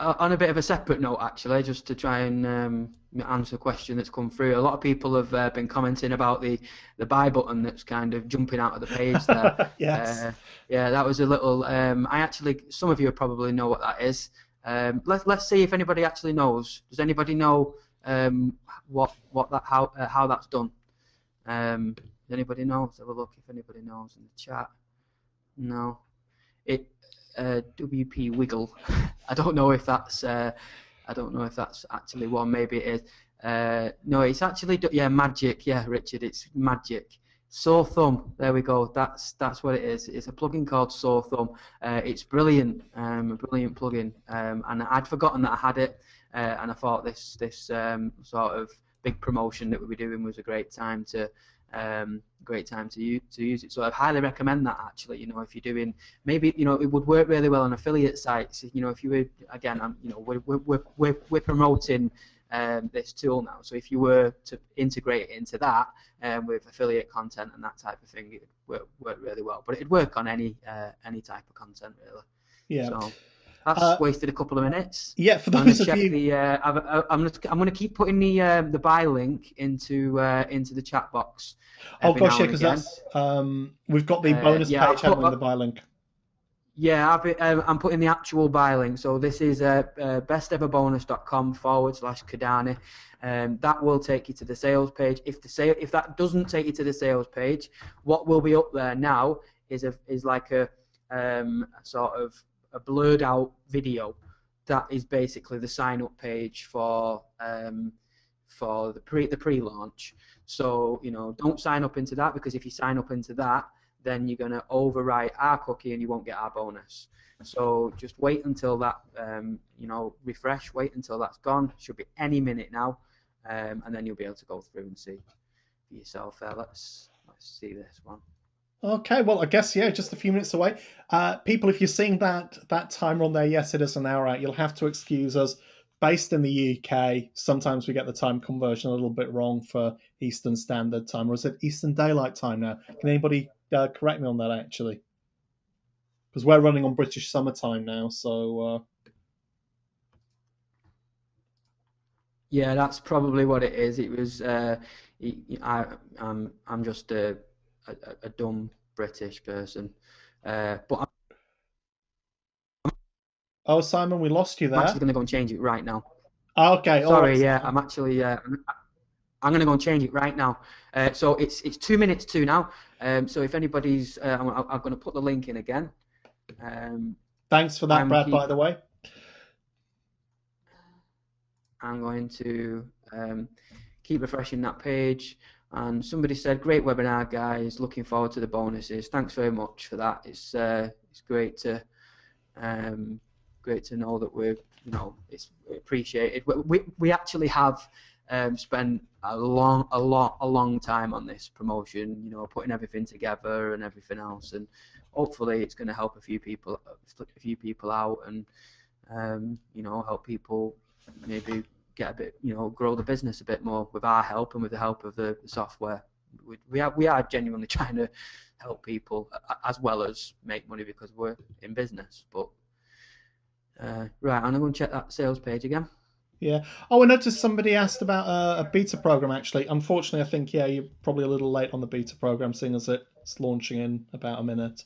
on a bit of a separate note, actually, just to try and answer a question that's come through. A lot of people have been commenting about the buy button that's kind of jumping out of the page there. Yes. Yeah, that was a little. I actually, some of you probably know what that is. Let's see if anybody actually knows. Does anybody know what that how that's done? Does anybody know? Let's have a look if anybody knows in the chat. No. It WP Wiggle. I don't know if that's actually one. Maybe it is. No, it's actually Magic. Yeah, Richard, it's Magic. Sore Thumb. There we go. That's what it is. It's a plugin called Sore Thumb. It's brilliant. A brilliant plugin. And I'd forgotten that I had it. And I thought this sort of big promotion that we'll be doing was a great time to use it. So I'd highly recommend that actually. If you're doing maybe it would work really well on affiliate sites. If you were again, we're promoting this tool now. So if you were to integrate it into that with affiliate content and that type of thing, it would work really well. But it'd work on any type of content really. Yeah. So that's wasted a couple of minutes. Yeah, for those of you, I'm going to keep putting the buy link into the chat box. Oh gosh, yeah, because that's we've got the bonus page, haven't we, the buy link. Yeah, I'm putting the actual buy link. So this is besteverbonus.com/Kudani. That will take you to the sales page. If that doesn't take you to the sales page, what will be up there now is like a sort of a blurred out video that is basically the sign up page for the pre-launch. So don't sign up into that, because if you sign up into that, then you're going to overwrite our cookie and you won't get our bonus. So just wait until that refresh. Wait until that's gone. Should be any minute now, and then you'll be able to go through and see for yourself. Let's see this one. Okay, well, I guess, yeah, just a few minutes away. People, if you're seeing that timer on there, yes, it is an hour out. You'll have to excuse us. Based in the UK, sometimes we get the time conversion a little bit wrong for Eastern Standard Time. Or is it Eastern Daylight Time now? Can anybody correct me on that, actually? Because we're running on British Summertime now, so... Yeah, that's probably what it is. It was... I'm just a dumb British person, but oh, Simon, we lost you there. I'm actually going to go and change it right now. Okay. Sorry, right. Yeah, I'm actually I'm going to go and change it right now. So it's 2 minutes to now. So if anybody's, I'm going to put the link in again. Thanks for that, Brad. By the way, I'm going to keep refreshing that page. And somebody said, "Great webinar, guys. Looking forward to the bonuses." Thanks very much for that. It's great to know that we're it's appreciated. We actually have spent a long time on this promotion. Putting everything together and everything else, and hopefully it's going to help a few people out, and help people maybe get a bit, grow the business a bit more with our help and with the help of the software. We are genuinely trying to help people as well as make money, because we're in business. But right, I'm going to check that sales page again. Yeah. Oh, I noticed somebody asked about a beta program, actually. Unfortunately, I think, yeah, you're probably a little late on the beta program, seeing as it's launching in about a minute.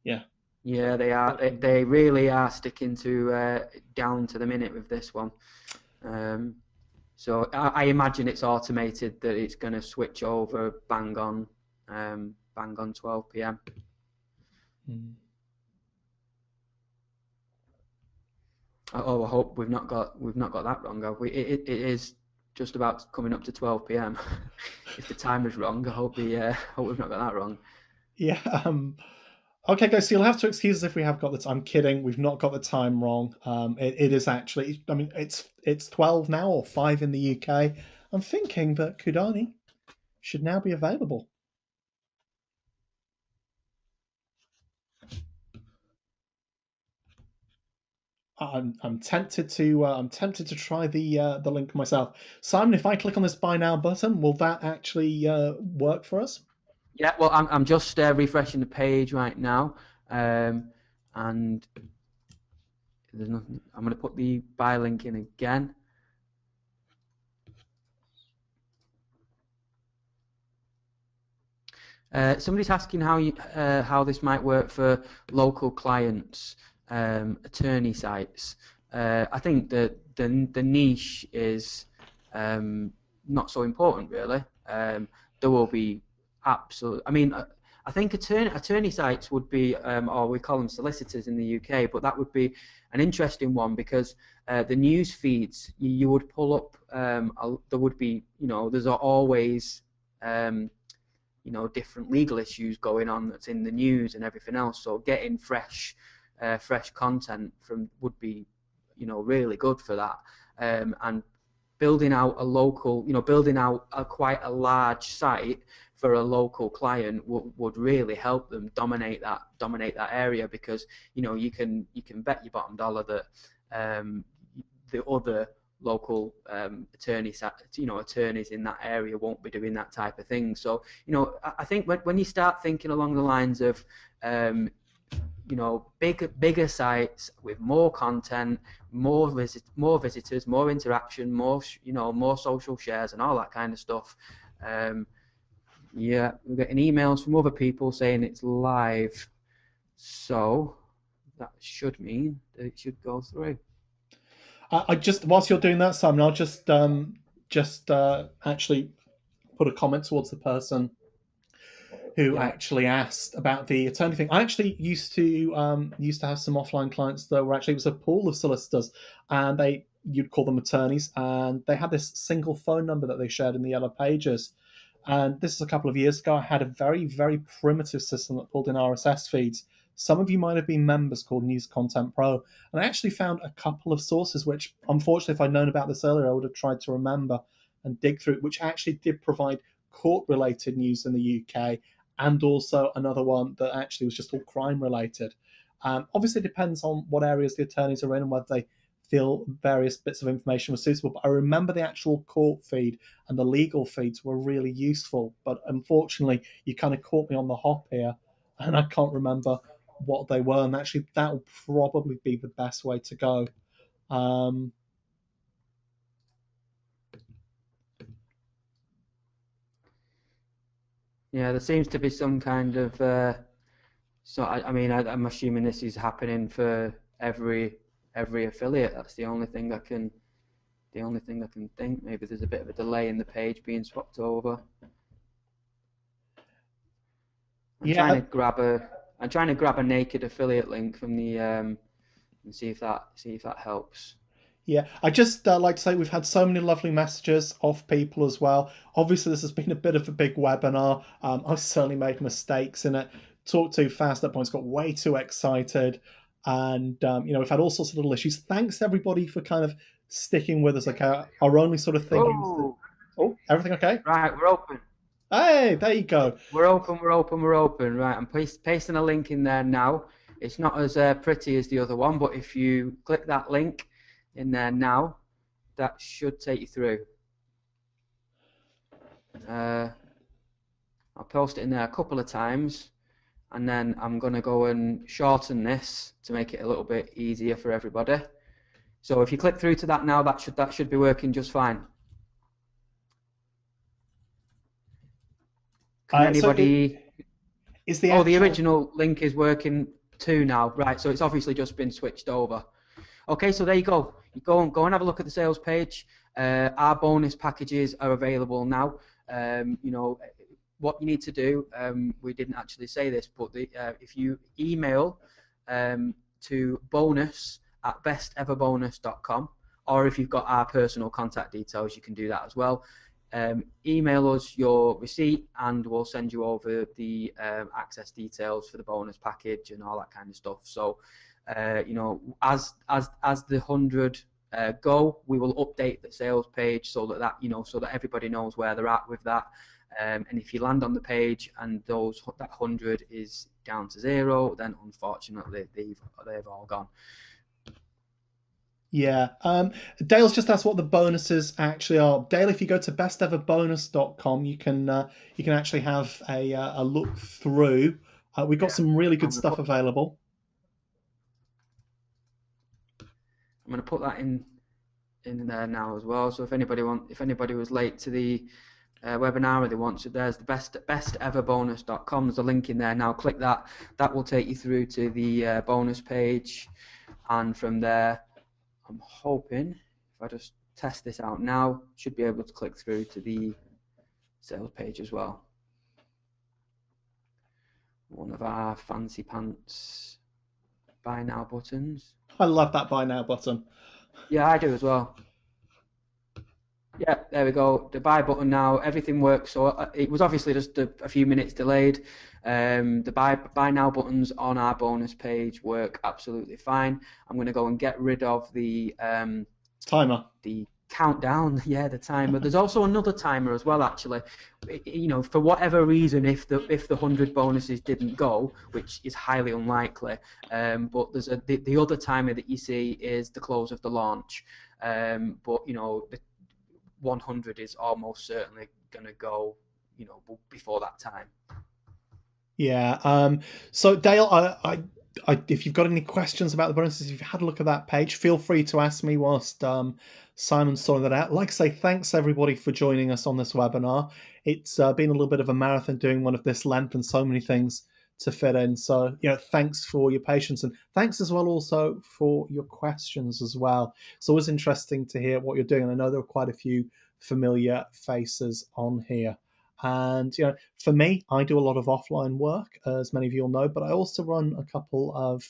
Yeah. Yeah, they are. They really are sticking to down to the minute with this one. So I imagine it's automated, that it's going to switch over bang on 12 p.m. Oh, I hope we've not got that wrong, have we? It is just about coming up to 12 p.m. If the timer's wrong, I hope we've not got that wrong. Yeah. Okay, guys, so you'll have to excuse us if we have got the time. I'm kidding. We've not got the time wrong. It is actually, I mean, it's 12 now, or 5 in the UK. I'm thinking that Kudani should now be available. I'm tempted to try the link myself. Simon, if I click on this buy now button, will that actually work for us? Yeah, well, I'm just refreshing the page right now, and there's nothing. I'm going to put the buy link in again. Somebody's asking how this might work for local clients, attorney sites. I think that the niche is not so important really. There will be absolute. I mean, I think attorney sites would be, or we call them solicitors in the UK, but that would be an interesting one because the news feeds you would pull up. There would be, there's always. Different legal issues going on that's in the news and everything else. So getting fresh content from would be, really good for that. And building out a local, building out quite a large site for a local client would really help them dominate that area because you can bet your bottom dollar that the other local attorneys in that area won't be doing that type of thing. So I think when you start thinking along the lines of bigger sites with more content, more visitors, more interaction, more social shares and all that kind of stuff. Yeah, we're getting emails from other people saying it's live, so that should mean that it should go through. I just whilst you're doing that, Simon, I'll just actually put a comment towards the person who Yeah. actually asked about the attorney thing. I actually used to have some offline clients that were actually, it was a pool of solicitors, and you'd call them attorneys, and they had this single phone number that they shared in the yellow pages. And this is a couple of years ago. I had a very, very primitive system that pulled in RSS feeds. Some of you might have been members called News Content Pro, and I actually found a couple of sources which, unfortunately, if I'd known about this earlier, I would have tried to remember and dig through, which actually did provide court-related news in the UK, and also another one that actually was just all crime-related. Obviously, it depends on what areas the attorneys are in and whether they feel various bits of information were suitable. But I remember the actual court feed and the legal feeds were really useful. But unfortunately, you kind of caught me on the hop here, and I can't remember what they were. And actually, that will probably be the best way to go. Yeah, there seems to be some kind of. So I mean, I'm assuming this is happening for every affiliate. That's the only thing I can think. Maybe there's a bit of a delay in the page being swapped over. I'm trying to grab a naked affiliate link from the and see if that helps. Yeah, I just like to say we've had so many lovely messages off people as well. Obviously, this has been a bit of a big webinar. I've certainly made mistakes in it. Talked too fast at points, got way too excited, and we've had all sorts of little issues. Thanks everybody for kind of sticking with us. Like our only sort of thing. Oh, everything okay? Right, we're open. Hey, there you go. We're open. Right, I'm pasting a link in there now. It's not as pretty as the other one, but if you click that link in there now, that should take you through. I'll post it in there a couple of times, and then I'm going to go and shorten this to make it a little bit easier for everybody. So if you click through to that now, that should be working just fine. Can anybody? The original link is working too now, right? So it's obviously just been switched over. Okay, so there you go. You go and have a look at the sales page. Our bonus packages are available now. What you need to do, we didn't actually say this, but if you email to bonus@besteverbonus.com, or if you've got our personal contact details, you can do that as well. Email us your receipt and we'll send you over the access details for the bonus package and all that kind of stuff. So as the 100 go, we will update the sales page so that so that everybody knows where they're at with that. And if you land on the page and that 100 is down to 0, then unfortunately they've all gone. Yeah. Dale's just asked what the bonuses actually are. Dale, if you go to besteverbonus.com, you can actually have a look through. We've got Yeah, some really I'm good gonna stuff put available. I'm gonna put that in there now as well. So if anybody was late to the webinar or they want to, there's the besteverbonus.com. There's a link in there now. Click that. That will take you through to the bonus page, and from there, I'm hoping if I just test this out now, should be able to click through to the sales page as well. One of our fancy pants buy now buttons. I love that buy now button. Yeah, I do as well. Yeah, there we go. The buy button now, everything works. So it was obviously just a few minutes delayed. The buy now buttons on our bonus page work absolutely fine. I'm going to go and get rid of Timer. the countdown. Yeah, the timer. There's also another timer as well. Actually, you know, for whatever reason, if the 100 bonuses didn't go, which is highly unlikely, but there's the other timer that you see is the close of the launch. But you know, the 100 is almost certainly going to go, you know, before that time. Yeah. So Dale, if you've got any questions about the bonuses, if you've had a look at that page, feel free to ask me whilst Simon's sorting that out. Like I say, thanks everybody for joining us on this webinar. It's been a little bit of a marathon doing one of this length and so many things to fit in. So, you know, thanks for your patience and thanks as well also for your questions as well. It's always interesting to hear what you're doing. And I know there are quite a few familiar faces on here. And you know, for me, I do a lot of offline work, as many of you will know, but I also run a couple of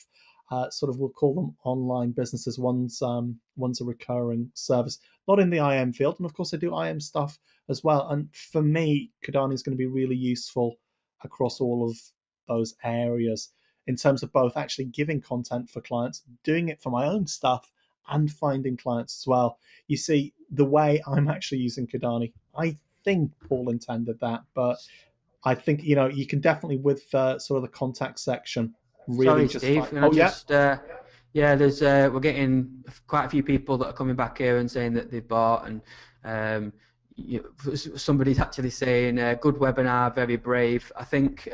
sort of, we'll call them online businesses. One's a recurring service, not in the IM field, and of course I do IM stuff as well. And for me, Kudani is going to be really useful across all of those areas in terms of both actually giving content for clients, doing it for my own stuff, and finding clients as well. You see, the way I'm actually using Kudani, I think Paul intended that, but I think you know you can definitely with sort of the contact section really Sorry, just find. Steve. Can I Oh yeah, just yeah, there's we're getting quite a few people that are coming back here and saying that they've bought, and um, somebody's actually saying good webinar, very brave. I think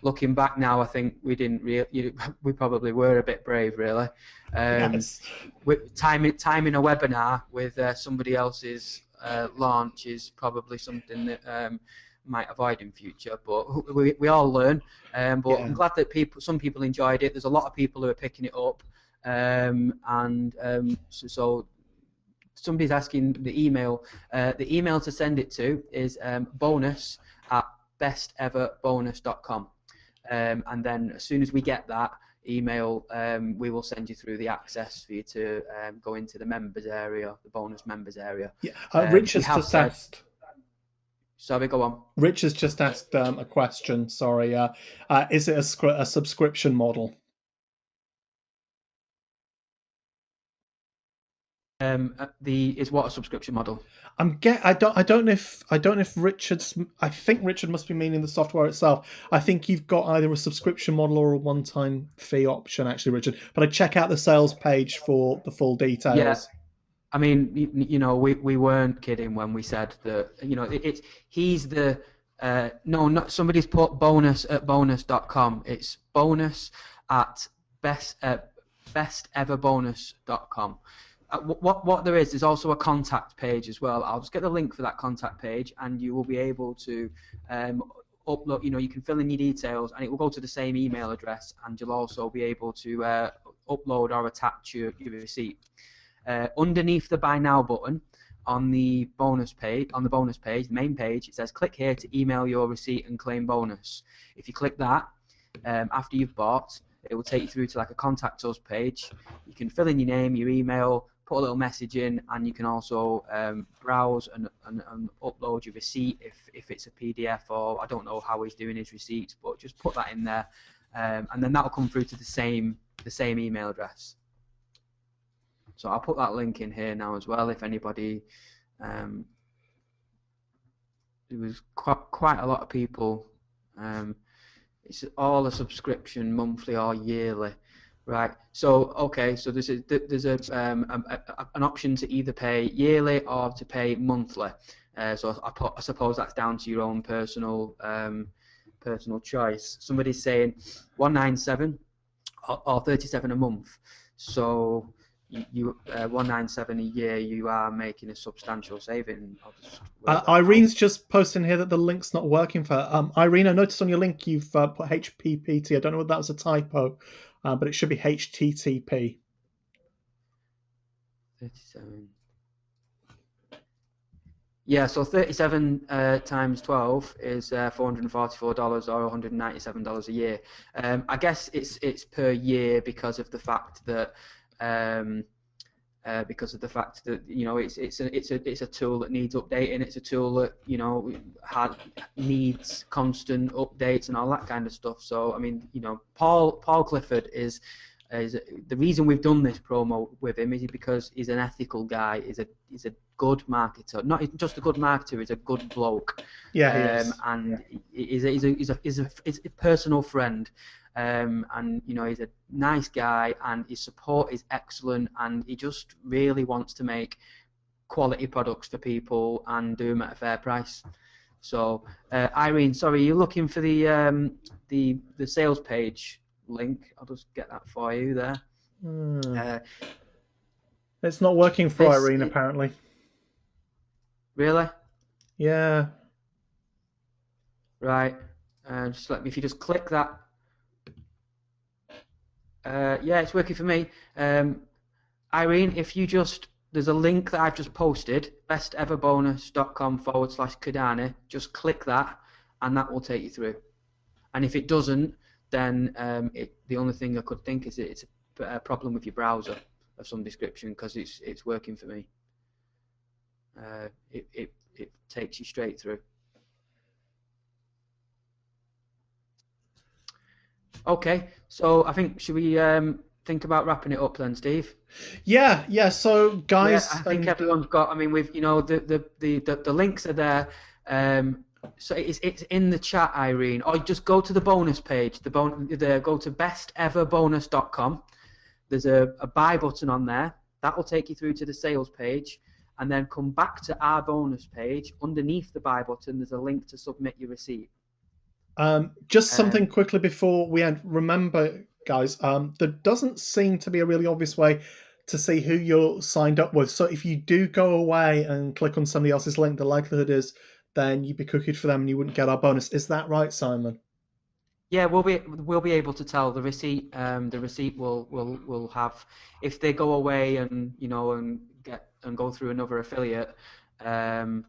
looking back now, I think we didn't really, we probably were a bit brave, really. yes, Timing a webinar with somebody else's launch is probably something that might avoid in future, but we all learn. But I'm yeah. glad that some people enjoyed it. There's a lot of people who are picking it up, so somebody's asking the email. The email to send it to is bonus@besteverbonus.com, and then as soon as we get that email, we will send you through the access for you to go into the members area, the bonus members area. Yeah, We have said. Sorry, go on. Rich has just asked a question. Sorry, is it a subscription model? Is what a subscription model? I don't know if Richard's. I think Richard must be meaning the software itself. I think you've got either a subscription model or a one-time fee option, actually, Richard. But I check out the sales page for the full Yeah, details. I mean, you know, we weren't kidding when we said that, you know, he's the, no, not somebody's put bonus at bonus.com. It's bonus at besteverbonus.com. What there is, there's also a contact page as well. I'll just get the link for that contact page, and you will be able to upload, you know, you can fill in your details, and it will go to the same email address, and you'll also be able to upload or attach your receipt. Underneath the buy now button on the bonus page, the main page, it says click here to email your receipt and claim bonus. If you click that after you've bought, it will take you through to like a contact us page. You can fill in your name, your email, put a little message in, and you can also browse and upload your receipt if it's a PDF, or I don't know how he's doing his receipts, but just put that in there, and then that will come through to the same email address. So I'll put that link in here now as well. If anybody, there was quite a lot of people. It's all a subscription, monthly or yearly. Right. So okay. So there's an option to either pay yearly or to pay monthly. So I suppose that's down to your own personal choice. Somebody's saying 197 or 37 a month. So you 197 a year. You are making a substantial saving. I'll just work that out. Irene's just posting here that the link's not working for her. Irene, I noticed on your link you've put HPPT. I don't know whether that was a typo, but it should be HTTP. 37. Yeah, so 37 times 12 is $444 or $197 a year. I guess it's per year because of the fact that it's a tool that needs updating. It's a tool that needs constant updates and all that kind of stuff. So I mean, Paul Clifford is the reason we've done this promo with him is because he's an ethical guy. He's a good marketer, not just a good marketer. He's a good bloke. Yeah, he is. And he's a personal friend. And he's a nice guy, and his support is excellent, and he just really wants to make quality products for people and do them at a fair price. So, Irene, sorry, you're looking for the sales page link. I'll just get that for you there. It's not working for Irene, apparently. Really? Yeah. Right. Just let me. If you just click that. Yeah, it's working for me. Irene, if you there's a link that I've just posted, besteverbonus.com/Kudani. Just click that, and that will take you through. And if it doesn't, then the only thing I could think is it's a problem with your browser of some description, because it's working for me. It takes you straight through. Okay, so I think should we think about wrapping it up then, Steve? Yeah. So guys, I think everyone's got. I mean, we've the links are there. So it's in the chat, Irene. Or just go to the bonus page. Go to besteverbonus.com. There's a buy button on there. That will take you through to the sales page, and then come back to our bonus page. Underneath the buy button, there's a link to submit your receipt. Just something quickly before we end. Remember, guys, there doesn't seem to be a really obvious way to see who you're signed up with. So if you do go away and click on somebody else's link, the likelihood is then you'd be cookied for them and you wouldn't get our bonus. Is that right, Simon? Yeah, we'll be able to tell the receipt. The receipt will have, if they go away and and go through another affiliate, then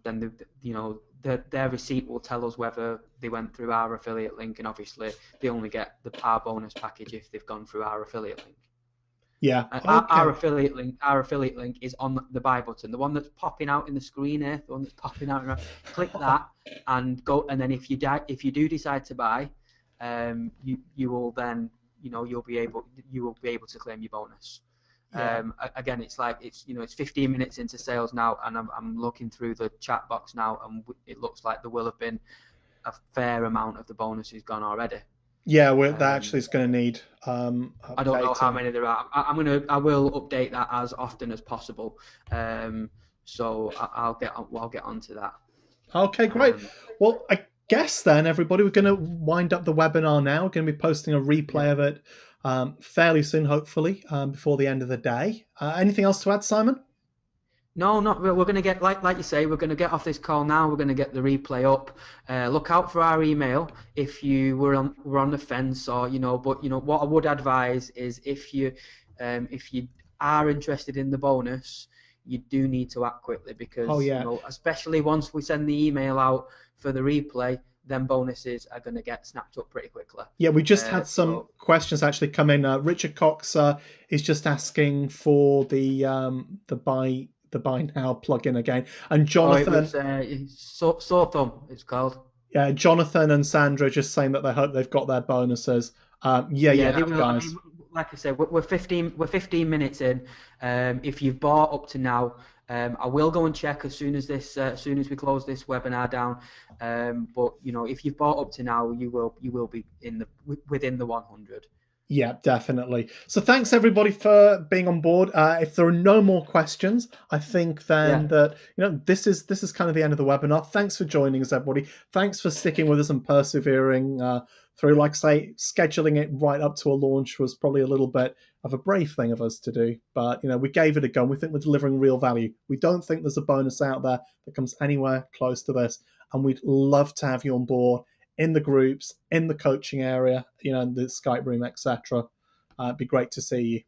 their receipt will tell us whether they went through our affiliate link, and obviously they only get our bonus package if they've gone through our affiliate link. Yeah. Okay. Our affiliate link is on the buy button, the one that's popping out in the screen here, the one that's popping out. Click that and go, and then if you do decide to buy, you will then you'll be able to claim your bonus. Yeah. Again, it's 15 minutes into sales now, and I'm looking through the chat box now, and it looks like there will have been a fair amount of the bonuses gone already. Yeah, that actually is going to need. I don't know how many there are. I will update that as often as possible. So I'll get onto that. Okay, great. Well, I guess then, everybody, we're going to wind up the webinar now. We're going to be posting a replay of it fairly soon, hopefully, before the end of the day. Anything else to add, Simon? No, not really. We're going to get, like you say, we're going to get off this call now. We're going to get the replay up. Look out for our email if you were on the fence, or But what I would advise is if you are interested in the bonus, you do need to act quickly, because especially once we send the email out for the replay, then bonuses are going to get snapped up pretty quickly. Yeah, we just had some questions actually come in. Richard Cox is just asking for the buy now plugin again, and Jonathan. Sore Thumb, it's called. Yeah, Jonathan and Sandra just saying that they hope they've got their bonuses. They will, guys. I mean, like I said, we're 15 minutes in. If you've bought up to now, I will go and check as soon as we close this webinar down. But if you've bought up to now, you will be within the 100. Yeah, definitely. So thanks everybody for being on board. If there are no more questions, I think then Yeah, that this is kind of the end of the webinar. Thanks for joining us, everybody. Thanks for sticking with us and persevering through. Like I say, scheduling it right up to a launch was probably a little bit of a brave thing of us to do, but we gave it a go. And we think we're delivering real value. We don't think there's a bonus out there that comes anywhere close to this, and we'd love to have you on board in the groups, in the coaching area, in the Skype room, etc. It'd be great to see you.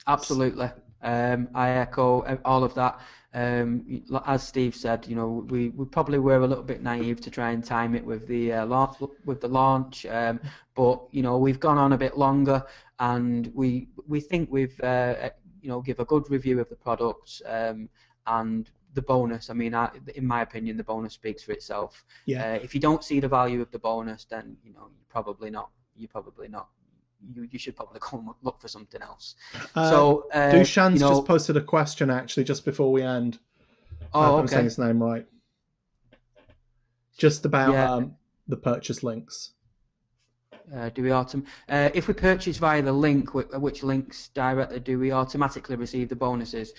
absolutely. I echo all of that. As Steve said, we probably were a little bit naive to try and time it with the launch, but we've gone on a bit longer, and we think we've give a good review of the product, and the bonus. I mean, in my opinion, the bonus speaks for itself. Yeah. If you don't see the value of the bonus, then you're probably not. You should probably go and look for something else. Dushan's just posted a question actually just before we end. I hope I'm saying his name right. Just about the purchase links. Do we if we purchase via the link, which links directly do we automatically receive the bonuses?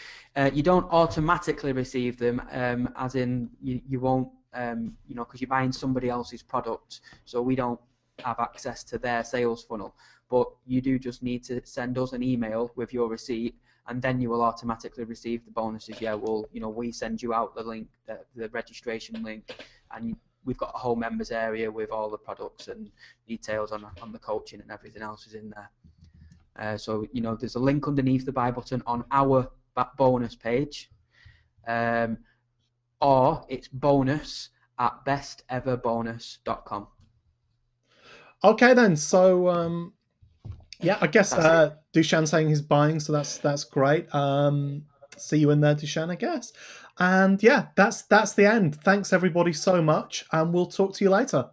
You don't automatically receive them, as in you won't, because you're buying somebody else's product, so we don't have access to their sales funnel. But you do just need to send us an email with your receipt, and then you will automatically receive the bonuses. Yeah, we send you out the link, the registration link, and we've got a whole members area with all the products and details on the coaching, and everything else is in there. So there's a link underneath the buy button on our bonus page, or it's bonus@besteverbonus.com. Okay then, so yeah, I guess Dushan saying he's buying, so that's great. See you in there, Dushan, I guess. And yeah, that's the end. Thanks everybody so much, and we'll talk to you later.